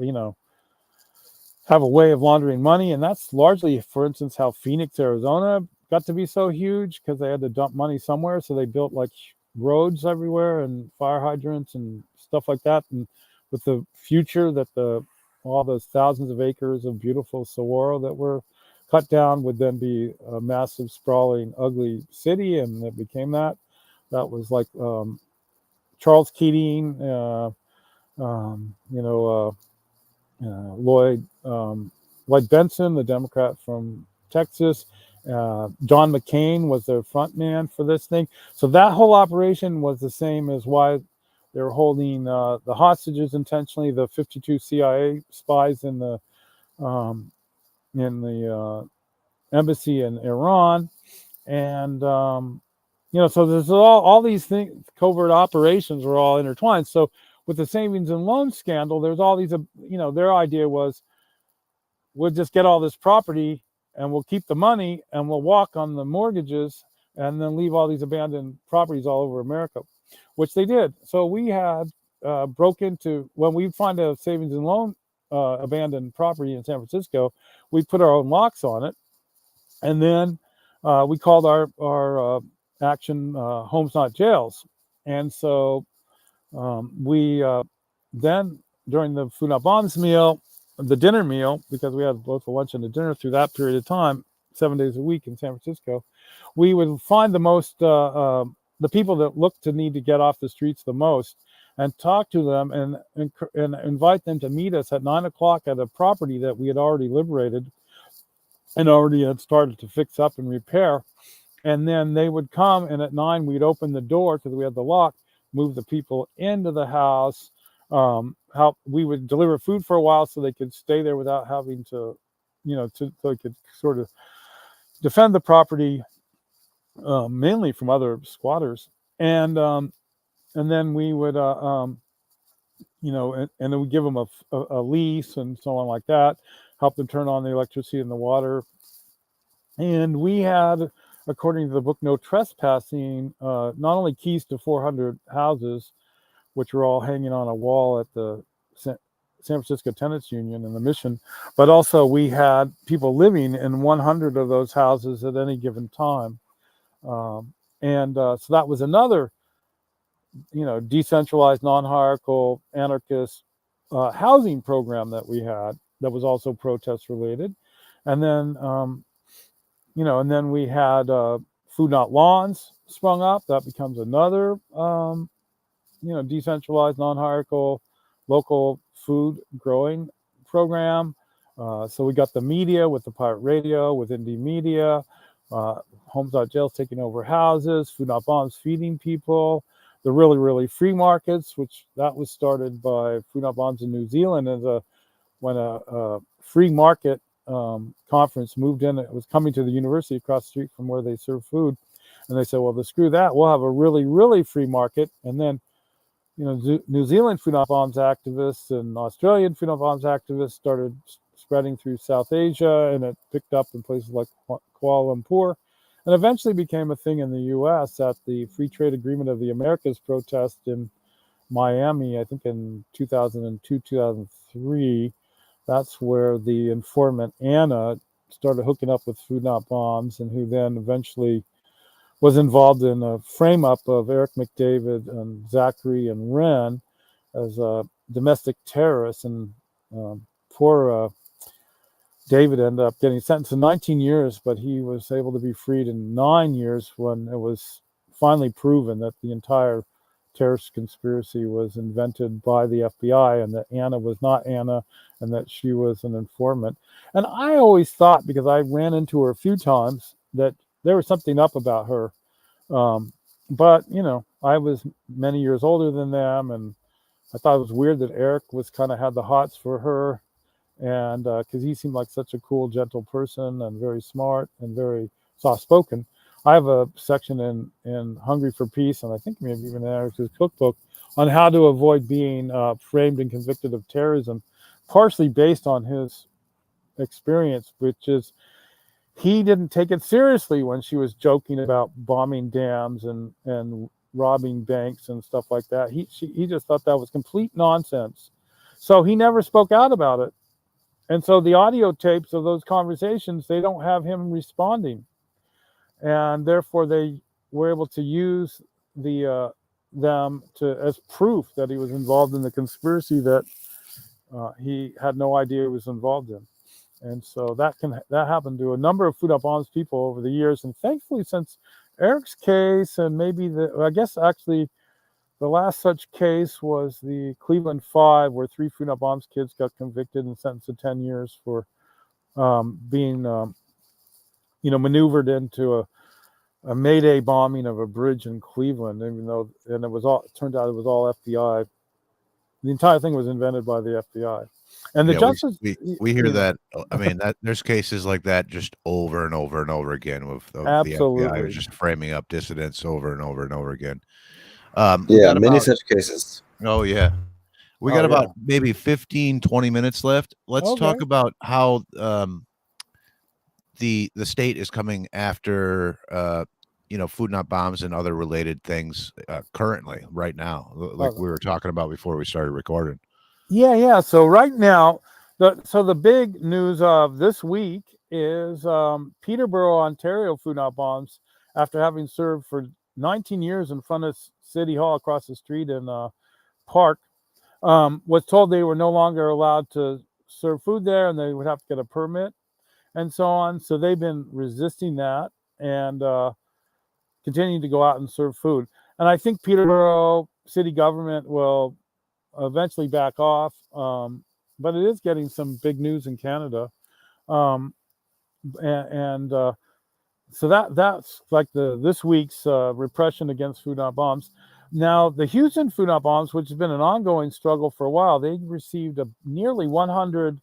have a way of laundering money. And that's largely, for instance, how Phoenix, Arizona got to be so huge, because they had to dump money somewhere. So they built like roads everywhere and fire hydrants and stuff like that. And with the future that all those thousands of acres of beautiful saguaro that were cut down would then be a massive, sprawling, ugly city, and it became that. That was like Charles Keating, Lloyd Benson, the Democrat from Texas. John McCain was their front man for this thing. So that whole operation was the same as why they were holding the hostages intentionally, the 52 CIA spies in the embassy in Iran. And, so there's all these things, covert operations were all intertwined. So with the savings and loan scandal, there's all these, their idea was, we'll just get all this property and we'll keep the money and we'll walk on the mortgages and then leave all these abandoned properties all over America, which they did. So we had broke into, when we find a savings and loan abandoned property in San Francisco, we put our own locks on it. And then we called our action Homes Not Jails. And so we then, during the Food Not Bombs meal, the dinner meal, because we had both a lunch and a dinner through that period of time, 7 days a week in San Francisco, we would find the most, the people that looked to need to get off the streets the most, and talk to them and invite them to meet us at 9 o'clock at a property that we had already liberated and already had started to fix up and repair. And then they would come, and at 9 we'd open the door because we had the lock, move the people into the house. We would deliver food for a while so they could stay there without having to, so they could sort of defend the property, mainly from other squatters. And then we would, and then we give them a lease and so on like that, help them turn on the electricity and the water. And we had, according to the book No Trespassing, not only keys to 400 houses, which were all hanging on a wall at the San Francisco Tenants Union and the Mission, but also we had people living in 100 of those houses at any given time. So that was another, decentralized, non-hierarchical, anarchist housing program that we had that was also protest related. And then, and then we had Food Not Lawns sprung up. That becomes another, decentralized, non-hierarchical, local food growing program. So we got the media with the pirate radio, with indie media, Homes Not Jails taking over houses, Food Not Bombs feeding people, the really, really free markets, which that was started by Food Not Bombs in New Zealand when a free market conference moved in. It was coming to the university across the street from where they serve food. And they said, well, screw that. We'll have a really, really free market. And then, New Zealand Food Not Bombs activists and Australian Food Not Bombs activists started spreading through South Asia, and it picked up in places like Kuala Lumpur, and eventually became a thing in the U.S. at the Free Trade Agreement of the Americas protest in Miami, I think in 2002, 2003. That's where the informant Anna started hooking up with Food Not Bombs, and who then eventually was involved in a frame-up of Eric McDavid and Zachary and Wren as domestic terrorists. And poor David ended up getting sentenced to 19 years, but he was able to be freed in 9 years when it was finally proven that the entire terrorist conspiracy was invented by the FBI, and that Anna was not Anna, and that she was an informant. And I always thought, because I ran into her a few times, that there was something up about her. but I was many years older than them, and I thought it was weird that Eric was kind of had the hots for her, and because he seemed like such a cool, gentle person and very smart and very soft spoken. I have a section in Hungry for Peace, and I think maybe even in Eric's cookbook, on how to avoid being framed and convicted of terrorism, partially based on his experience, which is he didn't take it seriously when she was joking about bombing dams and robbing banks and stuff like that. He just thought that was complete nonsense. So he never spoke out about it. And so the audio tapes of those conversations, they don't have him responding. And therefore they were able to use them as proof that he was involved in the conspiracy that he had no idea he was involved in. And so that happened to a number of Food Not Bombs people over the years. And thankfully, since Eric's case, and maybe I guess actually the last such case was the Cleveland Five, where 3 Food Not Bombs kids got convicted and sentenced to 10 years for being, maneuvered into a Mayday bombing of a bridge in Cleveland, and it turned out it was all FBI. The entire thing was invented by the FBI. And the justice, we hear that. I mean, there's cases like that just over and over and over again with the FBI just framing up dissidents over and over and over again. Many such cases. Oh yeah, we got about maybe 15, 20 minutes left. Let's talk about how the state is coming after Food Not Bombs and other related things currently, right now, like we were talking about before we started recording. Yeah. So right now, the big news of this week is Peterborough, Ontario Food Not Bombs, after having served for 19 years in front of City Hall across the street in Park, was told they were no longer allowed to serve food there and they would have to get a permit and so on. So they've been resisting that and continuing to go out and serve food. And I think Peterborough city government will eventually back off, but it is getting some big news in Canada, so that's like this week's repression against Food Not Bombs. Now the Houston Food Not Bombs, which has been an ongoing struggle for a while, they received nearly 100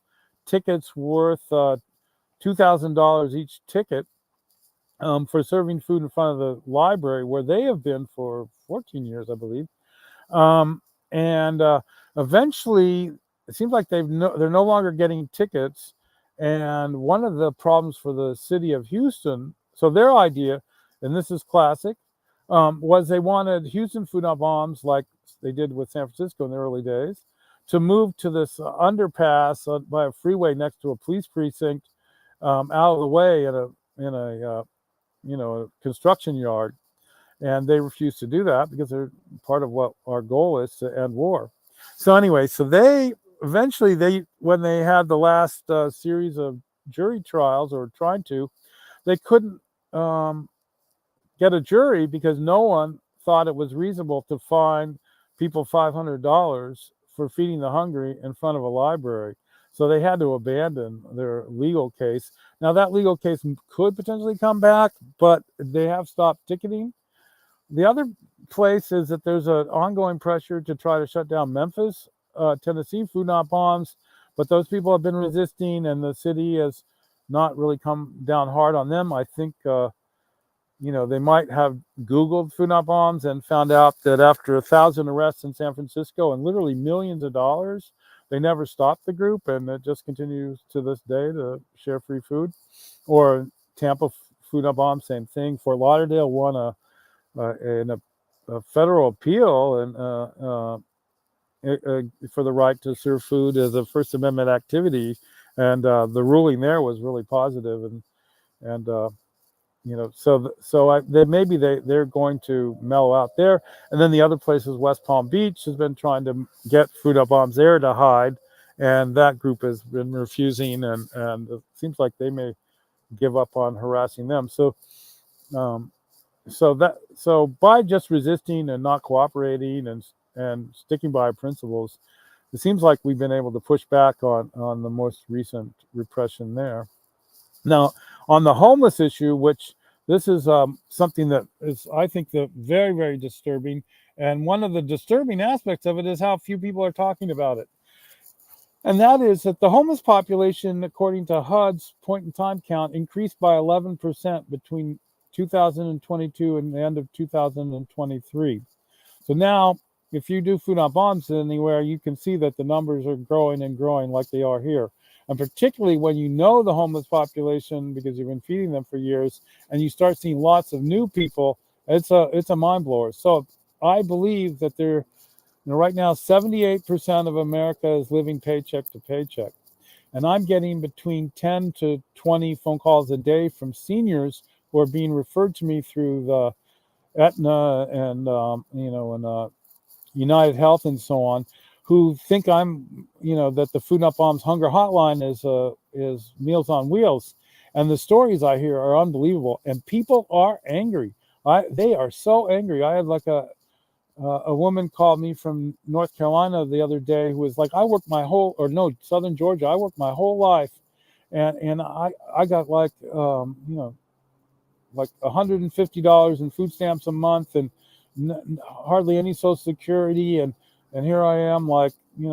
tickets worth $2,000 each ticket for serving food in front of the library, where they have been for 14 years, I believe. And eventually, it seems like they're no longer getting tickets. And one of the problems for the city of Houston, so their idea, and this is classic, was they wanted Houston Food Not Bombs, like they did with San Francisco in the early days, to move to this underpass by a freeway next to a police precinct, out of the way in a construction yard. And they refused to do that because they're part of what our goal is, to end war. So anyway, so they eventually, when they had the last series of jury trials, or trying to, they couldn't get a jury because no one thought it was reasonable to fine people $500 for feeding the hungry in front of a library. So they had to abandon their legal case. Now that legal case could potentially come back, but they have stopped ticketing. The other place is that there's an ongoing pressure to try to shut down Memphis, Tennessee Food Not Bombs, but those people have been resisting, and the city has not really come down hard on them. I think, they might have Googled Food Not Bombs and found out that after 1,000 arrests in San Francisco and literally millions of dollars, they never stopped the group, and it just continues to this day to share free food. Or Tampa Food Not Bombs, same thing. Fort Lauderdale won a federal appeal and for the right to serve food as a First Amendment activity, and the ruling there was really positive, and maybe they're going to mellow out there. And then the other place is West Palm Beach has been trying to get Food Not Bombs there to hide, and that group has been refusing, and it seems like they may give up on harassing them. So by just resisting and not cooperating and sticking by our principles, it seems like we've been able to push back on the most recent repression there. Now, on the homeless issue, which This is something that is, I think, very, very disturbing. And one of the disturbing aspects of it is how few people are talking about it. And that is that the homeless population, according to HUD's point in time count, increased by 11% between 2022 and the end of 2023. So now, if you do food on bombs anywhere, you can see that the numbers are growing and growing like they are here. And particularly when you know the homeless population because you've been feeding them for years, and you start seeing lots of new people, it's a mind blower. So I believe that right now 78% of America is living paycheck to paycheck. And I'm getting between 10 to 20 phone calls a day from seniors who are being referred to me through the Aetna and United Health and so on, who think that the Food Not Bombs Hunger Hotline is Meals on Wheels, and the stories I hear are unbelievable, and people are angry. They are so angry. I had like a woman called me from North Carolina the other day who was like, Southern Georgia. I worked my whole life, and I got like like $150 in food stamps a month and hardly any Social Security, and here I am like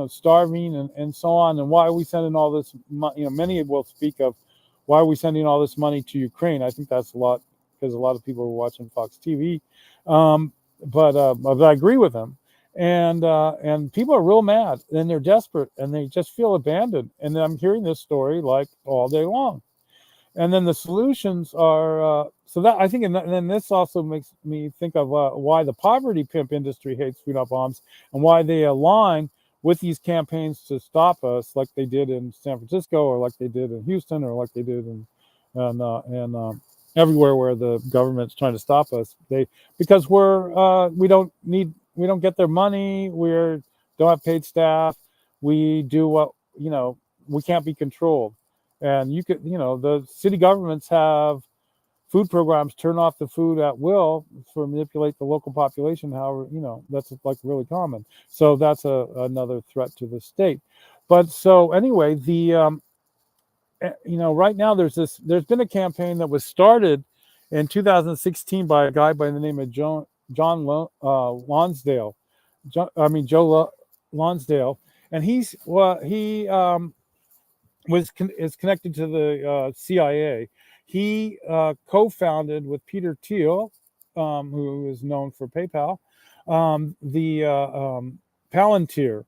starving and so on. And why are we sending all this money? Many will speak of why are we sending all this money to Ukraine. I think that's a lot because a lot of people are watching Fox TV, but I agree with them. And people are real mad and they're desperate and they just feel abandoned. And I'm hearing this story like all day long. And then the solutions are so that I think, and then this also makes me think of why the poverty pimp industry hates Food Not Bombs and why they align with these campaigns to stop us, like they did in San Francisco, or like they did in Houston, or like they did in everywhere where the government's trying to stop us. Because we don't get their money. Don't have paid staff. We do what we can't be controlled. And the city governments have food programs turn off the food at will for manipulate the local population. However, that's like really common. So that's another threat to the state. But so anyway, right now there's been a campaign that was started in 2016 by a guy by the name of John Lonsdale. Joe Lonsdale, and he is connected to the CIA. He co-founded with Peter Thiel, who is known for PayPal, the Palantir,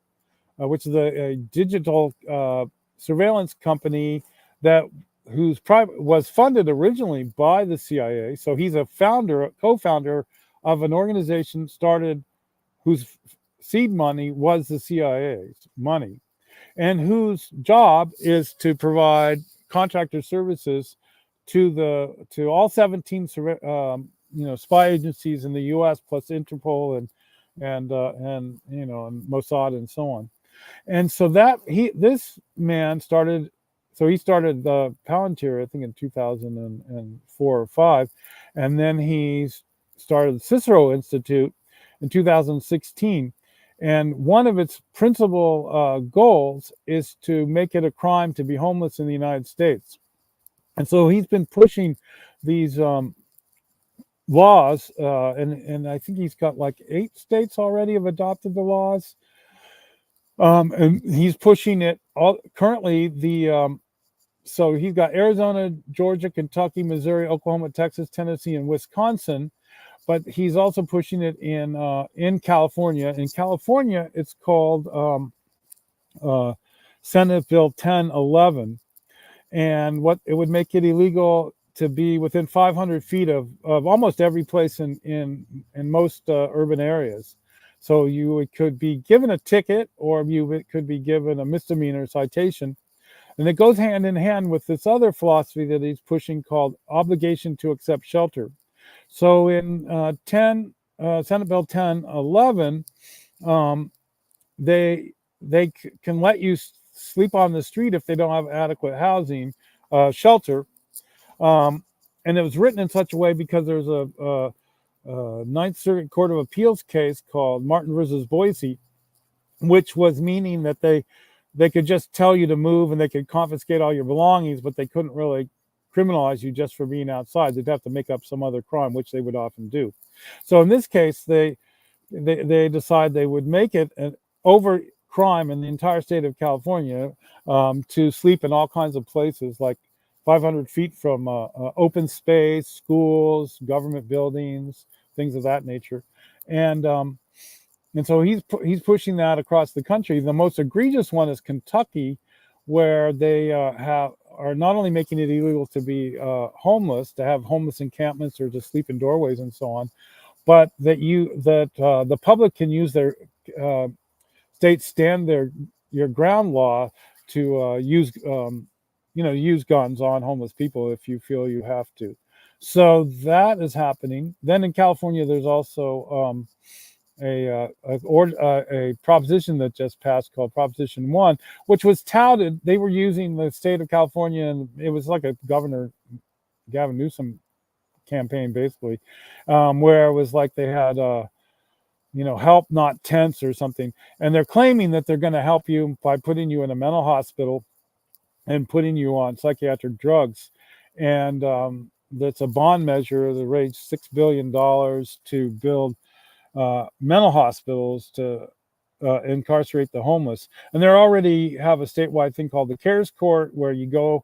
which is a digital surveillance company was funded originally by the CIA. So he's a co-founder of an organization started whose seed money was the CIA's money, and whose job is to provide contractor services to all 17 spy agencies in the U.S. plus Interpol and Mossad and so on. And so this man started. So he started the Palantir, I think, in 2004 or 5, and then he started the Cicero Institute in 2016. And one of its principal goals is to make it a crime to be homeless in the United States. And so he's been pushing these laws, and I think he's got like 8 states already have adopted the laws. And he's pushing it all currently. So he's got Arizona, Georgia, Kentucky, Missouri, Oklahoma, Texas, Tennessee, and Wisconsin. But he's also pushing it in California. In California, it's called Senate Bill 1011, and what it would make it illegal to be within 500 feet of almost every place in most urban areas. So you could be given a ticket, or you could be given a misdemeanor citation. And it goes hand in hand with this other philosophy that he's pushing called obligation to accept shelter. So in Senate Bill 1011, they can let you sleep on the street if they don't have adequate housing, shelter. And it was written in such a way because there's a Ninth Circuit Court of Appeals case called Martin versus Boise, which was meaning that they could just tell you to move and they could confiscate all your belongings, but they couldn't really criminalize you just for being outside. They'd have to make up some other crime, which they would often do. So in this case, they decide they would make it an over crime in the entire state of California to sleep in all kinds of places, like 500 feet from open space, schools, government buildings, things of that nature, and so he's pushing that across the country. The most egregious one is Kentucky, where they are not only making it illegal to be homeless, to have homeless encampments or to sleep in doorways and so on, but that the public can use their states stand your ground law to use guns on homeless people if you feel you have to. So that is happening. Then in California, there's also a proposition that just passed called Proposition 1, which was touted. They were using the state of California, and it was like a Governor Gavin Newsom campaign, basically, where it was like they had help not tents or something, and they're claiming that they're going to help you by putting you in a mental hospital and putting you on psychiatric drugs, and that's a bond measure that raised $6 billion to build mental hospitals to incarcerate the homeless. And they already have a statewide thing called the CARES Court, where you go,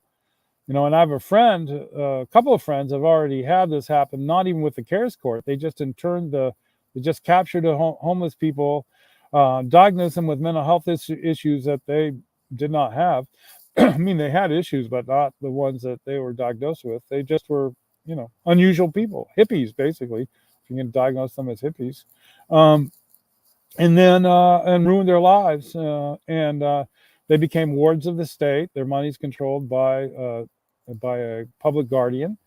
and I have a couple of friends have already had this happen, not even with the CARES Court. They just they just captured homeless people, diagnosed them with mental health issues that they did not have. I mean, they had issues, but not the ones that they were diagnosed with. They just were, unusual people, hippies, basically. If you can diagnose them as hippies, and then ruined their lives, and they became wards of the state. Their money's controlled by a public guardian,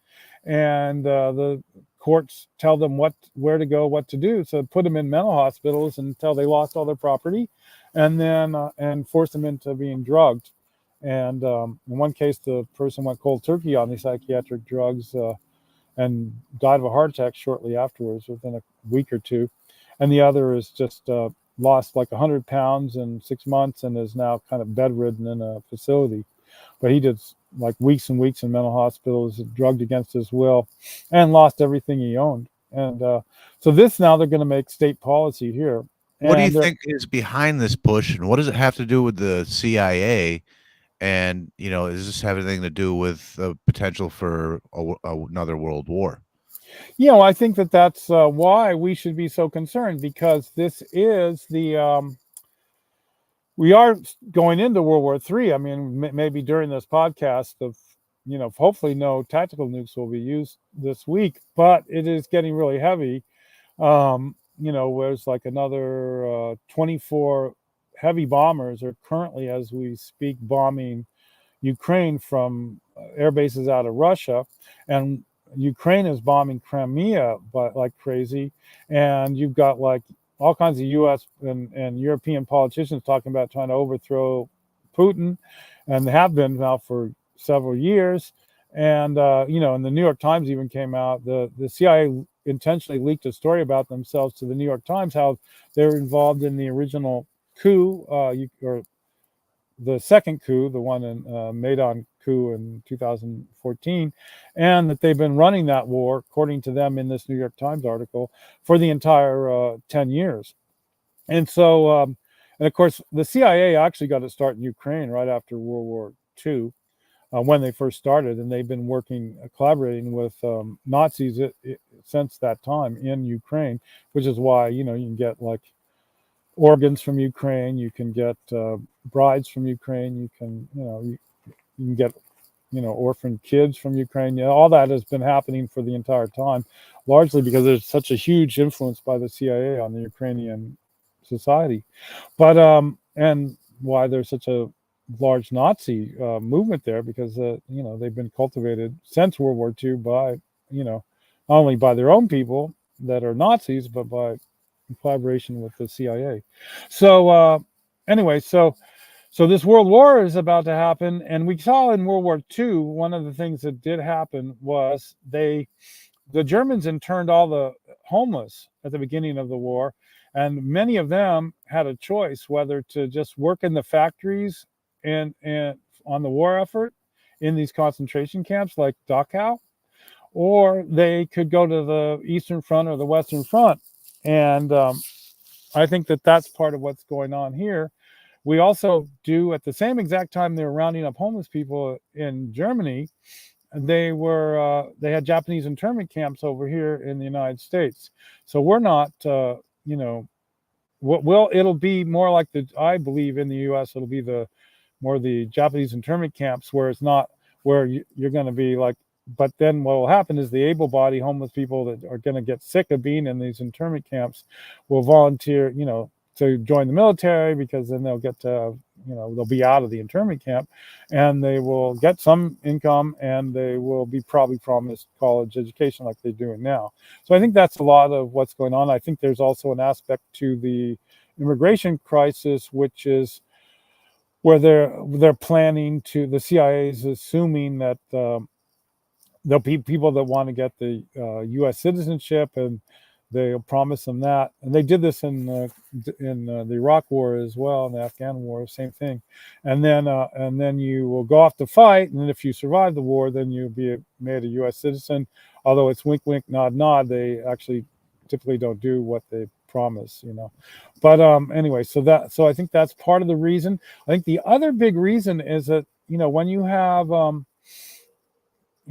and the courts tell them where to go, what to do. So put them in mental hospitals until they lost all their property, and then and force them into being drugged. And in one case, the person went cold turkey on these psychiatric drugs and died of a heart attack shortly afterwards, within a week or two. And the other is just lost like 100 pounds in 6 months and is now kind of bedridden in a facility. But he did like weeks and weeks in mental hospitals, drugged against his will, and lost everything he owned. And so now they're going to make state policy here. What do you think is behind this push, and what does it have to do with the CIA? And, does this have anything to do with the potential for another world war? I think that's why we should be so concerned, because this is we are going into World War III. I mean, maybe during this podcast, hopefully no tactical nukes will be used this week, but it is getting really heavy. There's like another 24 heavy bombers are currently, as we speak, bombing Ukraine from air bases out of Russia, and Ukraine is bombing Crimea like crazy. And you've got like all kinds of U.S. and European politicians talking about trying to overthrow Putin, and they have been now for several years. And and the New York Times even came out. The CIA intentionally leaked a story about themselves to the New York Times, how they're involved in the original coup, or the second coup, the one in Maidan coup in 2014, and that they've been running that war, according to them in this New York Times article, for the entire 10 years. And so, and of course, the CIA actually got its start in Ukraine right after World War II, when they first started, and they've been collaborating with Nazis since that time in Ukraine, which is why, you can get like organs from Ukraine, you can get brides from Ukraine, you can get orphan kids from Ukraine. All that has been happening for the entire time, largely because there's such a huge influence by the CIA on the Ukrainian society. But and why there's such a large Nazi movement there, because they've been cultivated since World War II by not only by their own people that are Nazis, but by collaboration with the CIA. So anyway, so this world war is about to happen, and we saw in World War II, one of the things that did happen was the Germans interned all the homeless at the beginning of the war, and many of them had a choice whether to just work in the factories and on the war effort in these concentration camps like Dachau, or they could go to the Eastern Front or the Western Front. And I think that that's part of what's going on here. We also do, at the same exact time they were rounding up homeless people in Germany, they had Japanese internment camps over here in the United States. So we're not, it'll be more like I believe in the U.S. it'll be the Japanese internment camps, where it's not where you're going to be like. But then what will happen is the able-bodied homeless people that are going to get sick of being in these internment camps will volunteer, to join the military, because then they'll get to, they'll be out of the internment camp, and they will get some income, and they will be probably promised college education like they're doing now. So I think that's a lot of what's going on. I think there's also an aspect to the immigration crisis, which is where they're planning to, the CIA is assuming that there'll be people that want to get the U.S. citizenship, and they'll promise them that. And they did this in the Iraq War as well, and the Afghan War, same thing. And then you will go off to fight, and then if you survive the war, then you'll be made a U.S. citizen. Although it's wink, wink, nod, nod, they actually typically don't do what they promise, But anyway, so I think that's part of the reason. I think the other big reason is that when you have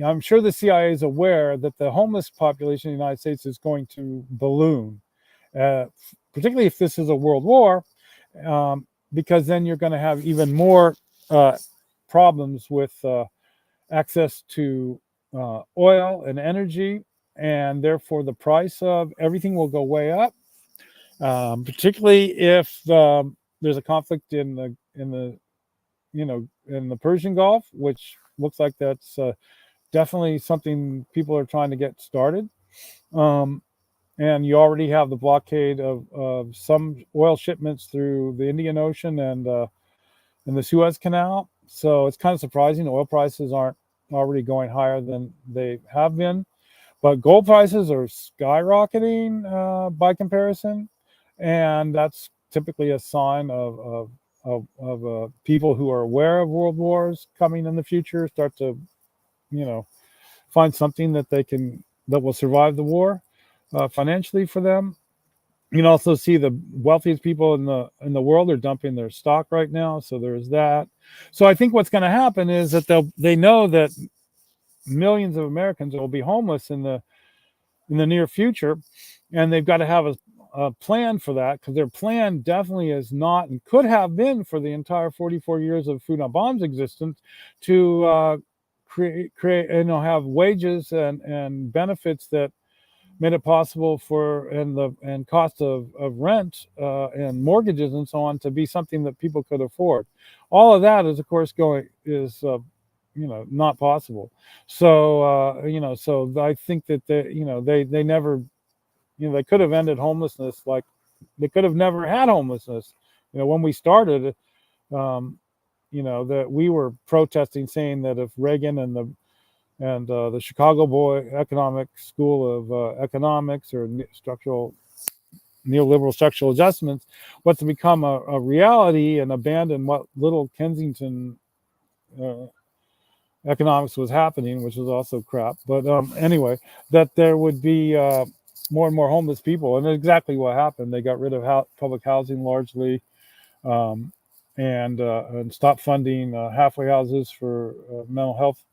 I'm sure the CIA is aware that the homeless population in the United States is going to balloon, particularly if this is a world war, because then you're going to have even more problems with access to oil and energy, and therefore the price of everything will go way up. Particularly if there's a conflict in the Persian Gulf, which looks like that's definitely something people are trying to get started. And you already have the blockade of some oil shipments through the Indian Ocean and the Suez Canal. So it's kind of surprising oil prices aren't already going higher than they have been. But gold prices are skyrocketing by comparison. And that's typically a sign of people who are aware of world wars coming in the future start to find something that will survive the war financially for them. You can also see the wealthiest people in the world are dumping their stock right now, so there's that. So I think what's going to happen is that they know that millions of Americans will be homeless in the near future, and they've got to have a plan for that, because their plan definitely is not, and could have been for the entire 44 years of Food Not Bomb's existence, to create have wages and benefits that made it possible for and cost of rent and mortgages and so on to be something that people could afford. All of that is, of course, not possible. So so I think that they never, they could have ended homelessness, like they could have never had homelessness. When we started, that we were protesting, saying that if Reagan and the Chicago Boy Economic School of Economics, or neoliberal structural adjustments, was to become a reality and abandon what little Kensington economics was happening, which was also crap. But anyway, that there would be more and more homeless people, and exactly what happened. They got rid of public housing largely, and stopped funding halfway houses for mental health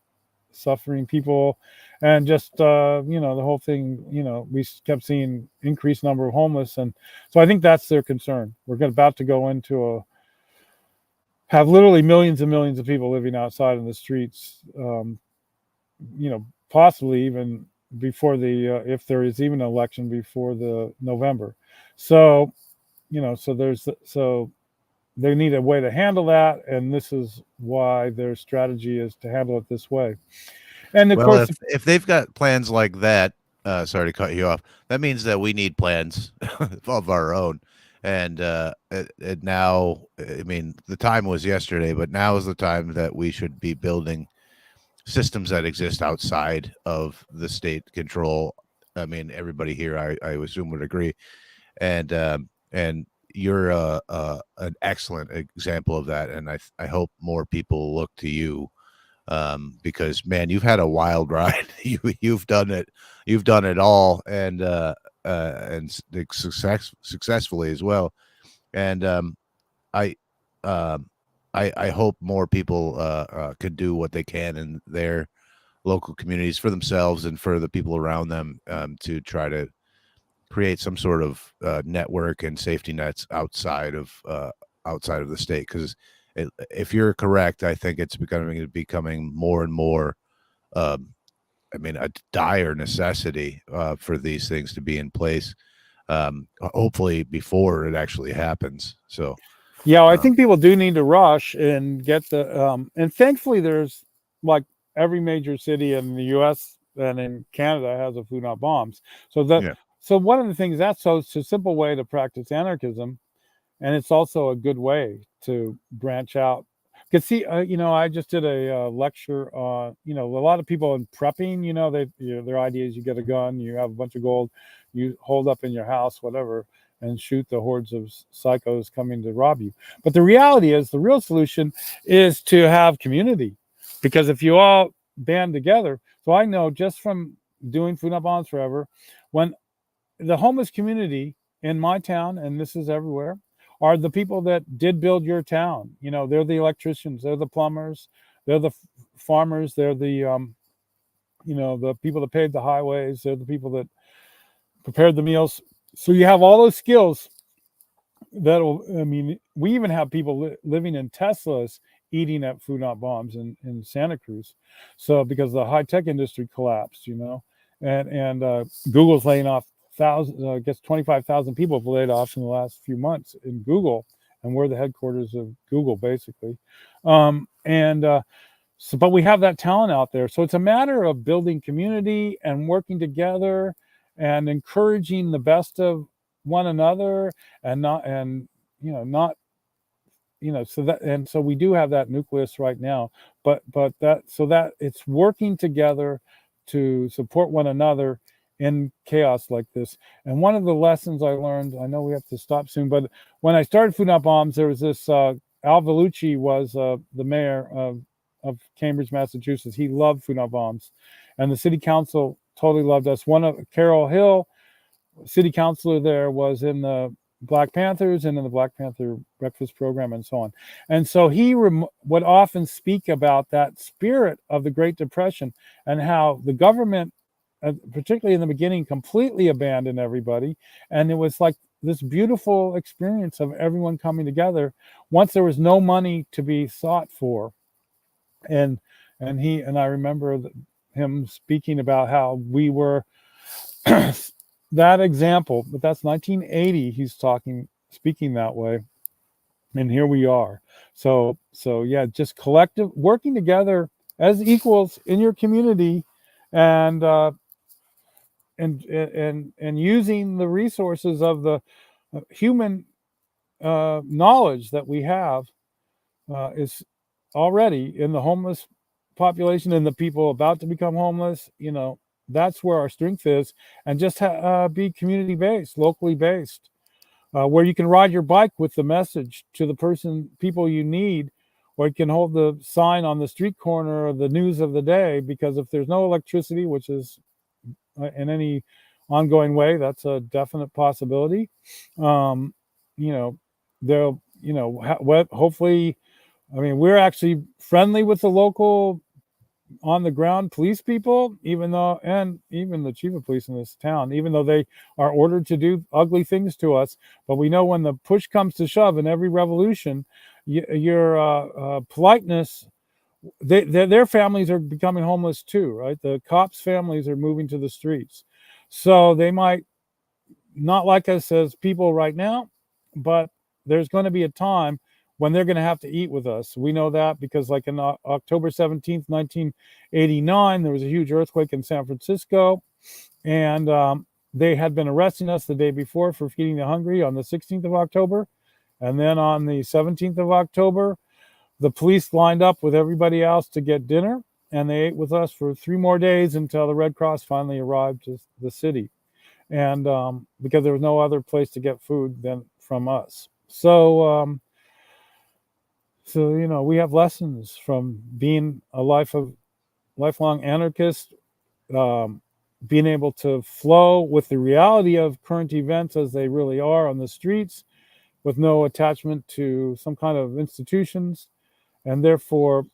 suffering people, and just the whole thing. We kept seeing increased number of homeless, and so I think that's their concern. We're about to go into have literally millions and millions of people living outside in the streets, possibly even before if there is even an election before the November. So so they need a way to handle that, and this is why their strategy is to handle it this way. And of course, if they've got plans like that, sorry to cut you off, that means that we need plans of our own. And now, I mean, the time was yesterday, but now is the time that we should be building systems that exist outside of the state control. I mean, everybody here, I assume, would agree. And you're an excellent example of that. And I hope more people look to you because man, you've had a wild ride. You've done it all, and successfully as well. And I, um, I hope more people could do what they can in their local communities for themselves and for the people around them, to try to create some sort of network and safety nets outside of the state. Because if you're correct, I think it's becoming more and more. I mean, a dire necessity for these things to be in place. Hopefully, before it actually happens. So, Yeah, I think people do need to rush and get and thankfully there's like every major city in the US and in Canada has a food not bombs. yeah, So one of the things it's a simple way to practice anarchism, and it's also a good way to branch out. Because see, I just did a lecture on, a lot of people in prepping, their idea is you get a gun, you have a bunch of gold, you hold up in your house, whatever, and shoot the hordes of psychos coming to rob you. But the reality is, the real solution is to have community, because if you all band together, so I know just from doing Food Not Bombs Forever, when the homeless community in my town, and this is everywhere, are the people that did build your town. They're the electricians, they're the plumbers, they're the farmers, they're the the people that paved the highways, they're the people that prepared the meals. So you have all those skills we even have people living in Teslas eating at Food Not Bombs in Santa Cruz. So because the high tech industry collapsed, and Google's laying off thousands, I guess 25,000 people have laid off in the last few months in Google, and we're the headquarters of Google basically. But we have that talent out there. So it's a matter of building community and working together and encouraging the best of one another, and so we do have that nucleus right now, but that it's working together to support one another in chaos like this. And one of the lessons I learned, I know we have to stop soon, but when I started Food Not Bombs, there was this Al Vellucci was the mayor of Cambridge, Massachusetts. He loved Food Not Bombs, and the city council totally loved us. One of Carol Hill, city councilor there, was in the Black Panthers and in the Black Panther breakfast program and so on. And so he would often speak about that spirit of the Great Depression and how the government, particularly in the beginning, completely abandoned everybody. And it was like this beautiful experience of everyone coming together once there was no money to be sought for. And I remember him speaking about how we were that example, but that's 1980. He's speaking that way, and here we are. So yeah, just collective working together as equals in your community, and using the resources of the human knowledge that we have is already in the homeless population and the people about to become homeless. That's where our strength is, and just be community based, locally based, where you can ride your bike with the message to the people you need, or you can hold the sign on the street corner of the news of the day, because if there's no electricity, which is in any ongoing way, that's a definite possibility. They'll, hopefully, we're actually friendly with the local on the ground police people, and even the chief of police in this town, even though they are ordered to do ugly things to us. But we know when the push comes to shove in every revolution, your politeness, their families are becoming homeless too, right? The cops' families are moving to the streets. So they might not like us as people right now, but there's going to be a time when they're going to have to eat with us. We know that because, like, in October 17th, 1989, there was a huge earthquake in San Francisco, and they had been arresting us the day before for feeding the hungry on the 16th of October. And then on the 17th of October, the police lined up with everybody else to get dinner, and they ate with us for 3 more days until the Red Cross finally arrived to the city. And because there was no other place to get food than from us. So So we have lessons from being a lifelong anarchist, being able to flow with the reality of current events as they really are on the streets, with no attachment to some kind of institutions, and therefore,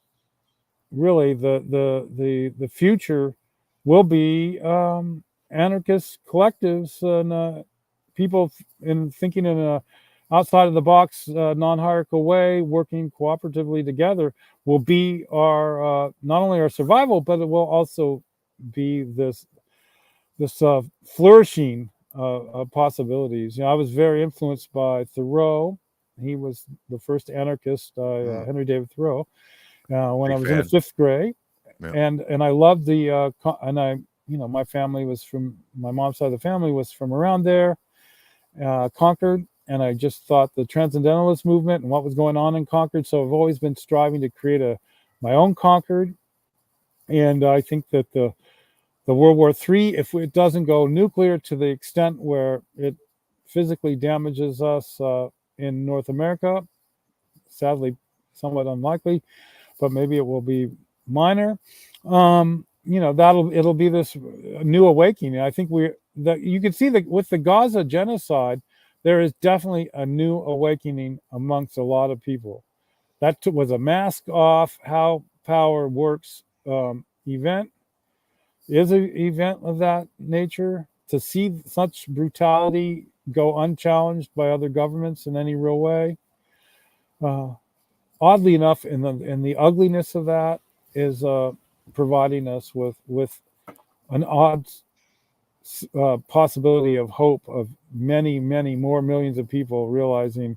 really, the future will be anarchist collectives and people in thinking in a outside of the box, non-hierarchical way, working cooperatively together, will be our not only our survival, but it will also be this flourishing of possibilities. I was very influenced by Thoreau. He was the first anarchist, Henry David Thoreau, when I Big was in the fan. 5th grade, Yeah. and I loved the and I my family was from my mom's side of the family was from around there, Concord, and I just thought the transcendentalist movement and what was going on in Concord. So I've always been striving to create my own Concord, and I think that the World War III, if it doesn't go nuclear to the extent where it physically damages us in North America, sadly, somewhat unlikely, but maybe it will be minor. It'll be this new awakening. I think you can see that with the Gaza genocide, there is definitely a new awakening amongst a lot of people. That was a mask off how power works event. Is an event of that nature. To see such brutality go unchallenged by other governments in any real way, oddly enough, in the ugliness of that is providing us with an odd possibility of hope of many, many more millions of people realizing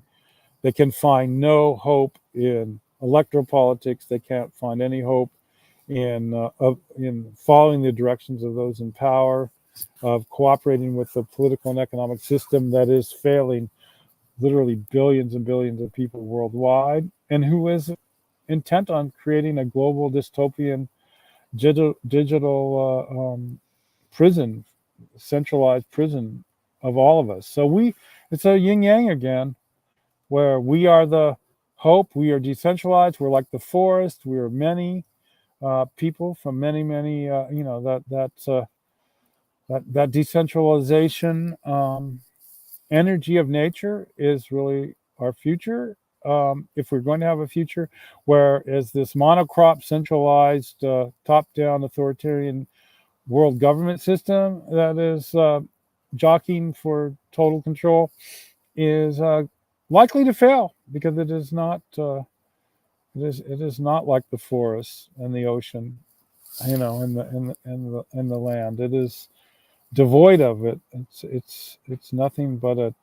they can find no hope in electoral politics. They can't find any hope in following the directions of those in power, of cooperating with the political and economic system that is failing literally billions and billions of people worldwide, and who is intent on creating a global dystopian digital prison, centralized prison of all of us. So it's a yin yang again, where we are the hope, we are decentralized, we're like the forest, we are many people from many, that decentralization energy of nature is really our future. If we're going to have a future, whereas this monocrop, centralized, top-down authoritarian world government system that is jockeying for total control is likely to fail, because it is not like the forest and the ocean, and the land. It is devoid of it. It's nothing but a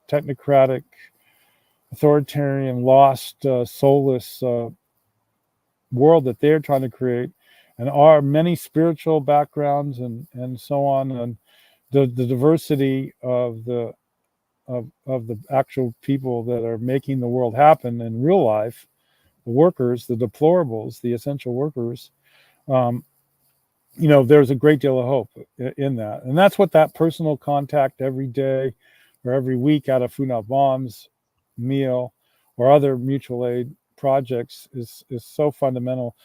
technocratic, authoritarian, lost, soulless world that they're trying to create, and our many spiritual backgrounds and so on, and the diversity of the actual people that are making the world happen in real life, the workers, the deplorables, the essential workers. There's a great deal of hope in that, and that's what that personal contact every day or every week at a Food Not Bombs meal or other mutual aid projects is so fundamental.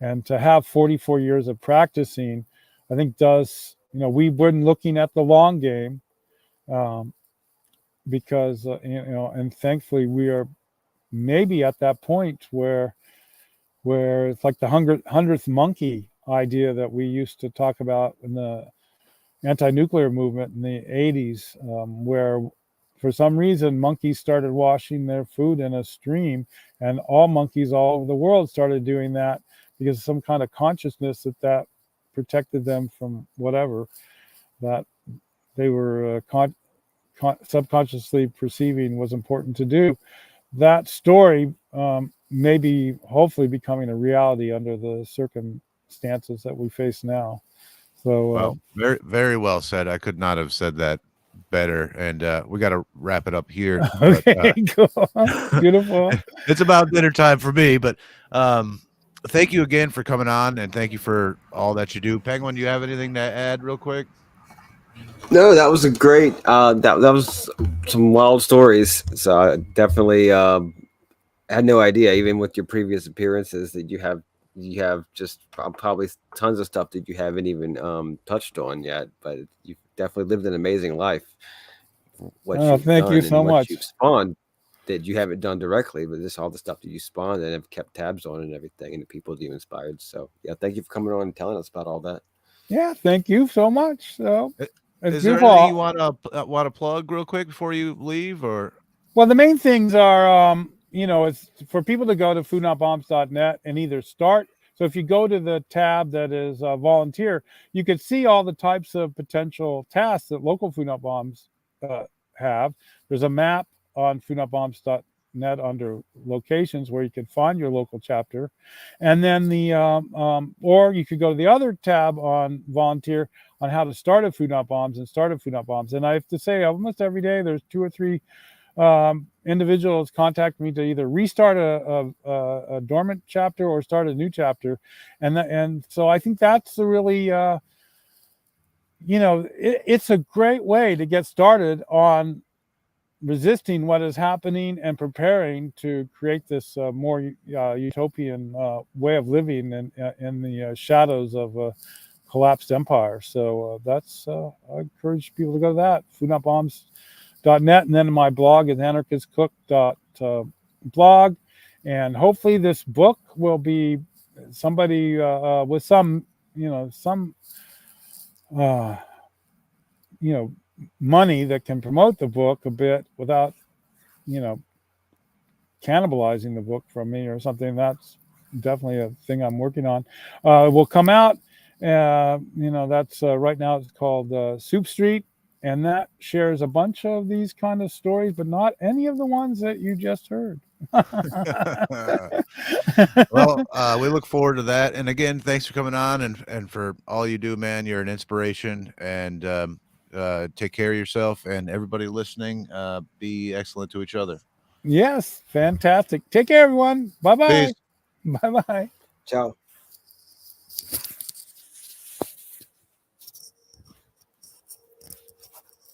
And to have 44 years of practicing, I think does, we've been looking at the long game, because, and thankfully we are maybe at that point where it's like the 100th monkey idea that we used to talk about in the anti-nuclear movement in the 80s, where for some reason monkeys started washing their food in a stream, and all monkeys all over the world started doing that because of some kind of consciousness that protected them from whatever that they were subconsciously perceiving was important to do. That story may be hopefully becoming a reality under the circumstances that we face now. So, well, very, very well said. I could not have said that better. And we got to wrap it up here. Okay, cool. Beautiful. It's about dinner time for me, but thank you again for coming on, and thank you for all that you do. Penguin, do you have anything to add real quick? No, that was a great. That was some wild stories. So I definitely I had no idea, even with your previous appearances, that you have just probably tons of stuff that you haven't even touched on yet. But you've definitely lived an amazing life. What Oh, you've thank you done so and what much. you've spawned that you haven't done directly, but just all the stuff that you spawned and have kept tabs on and everything, and the people that you inspired. So yeah, thank you for coming on and telling us about all that. Yeah, thank you so much. So I- it's Is there anything you beautiful. want to plug real quick before you leave, or? Well, the main things are, it's for people to go to foodnotbombs.net and either start. So if you go to the tab that is volunteer, you can see all the types of potential tasks that local Food Not Bombs uh, have. There's a map on foodnotbombs.net under locations where you can find your local chapter. And then or you could go to the other tab on volunteer on how to start a Food Not Bombs and start a Food Not Bombs. And I have to say, almost every day there's 2 or 3 individuals contact me to either restart a dormant chapter or start a new chapter, and so I think that's a really it's a great way to get started on resisting what is happening and preparing to create this more utopian way of living in the shadows of a collapsed empire. So that's I encourage people to go to that foodnotbombs.net, and then my blog is anarchistcook.blog, and hopefully this book will be somebody with some some uh, you know money that can promote the book a bit without you know cannibalizing the book from me or something. That's definitely a thing I'm working on. It will come out. That's right now it's called Soup Street, and that shares a bunch of these kind of stories, but not any of the ones that you just heard. Well, we look forward to that. And again, thanks for coming on and for all you do, man. You're an inspiration, and take care of yourself, and everybody listening, be excellent to each other. Yes, fantastic. Take care, everyone. Bye bye. Peace. Bye bye. Ciao.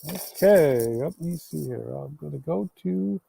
Okay, let me see here. I'm going to go to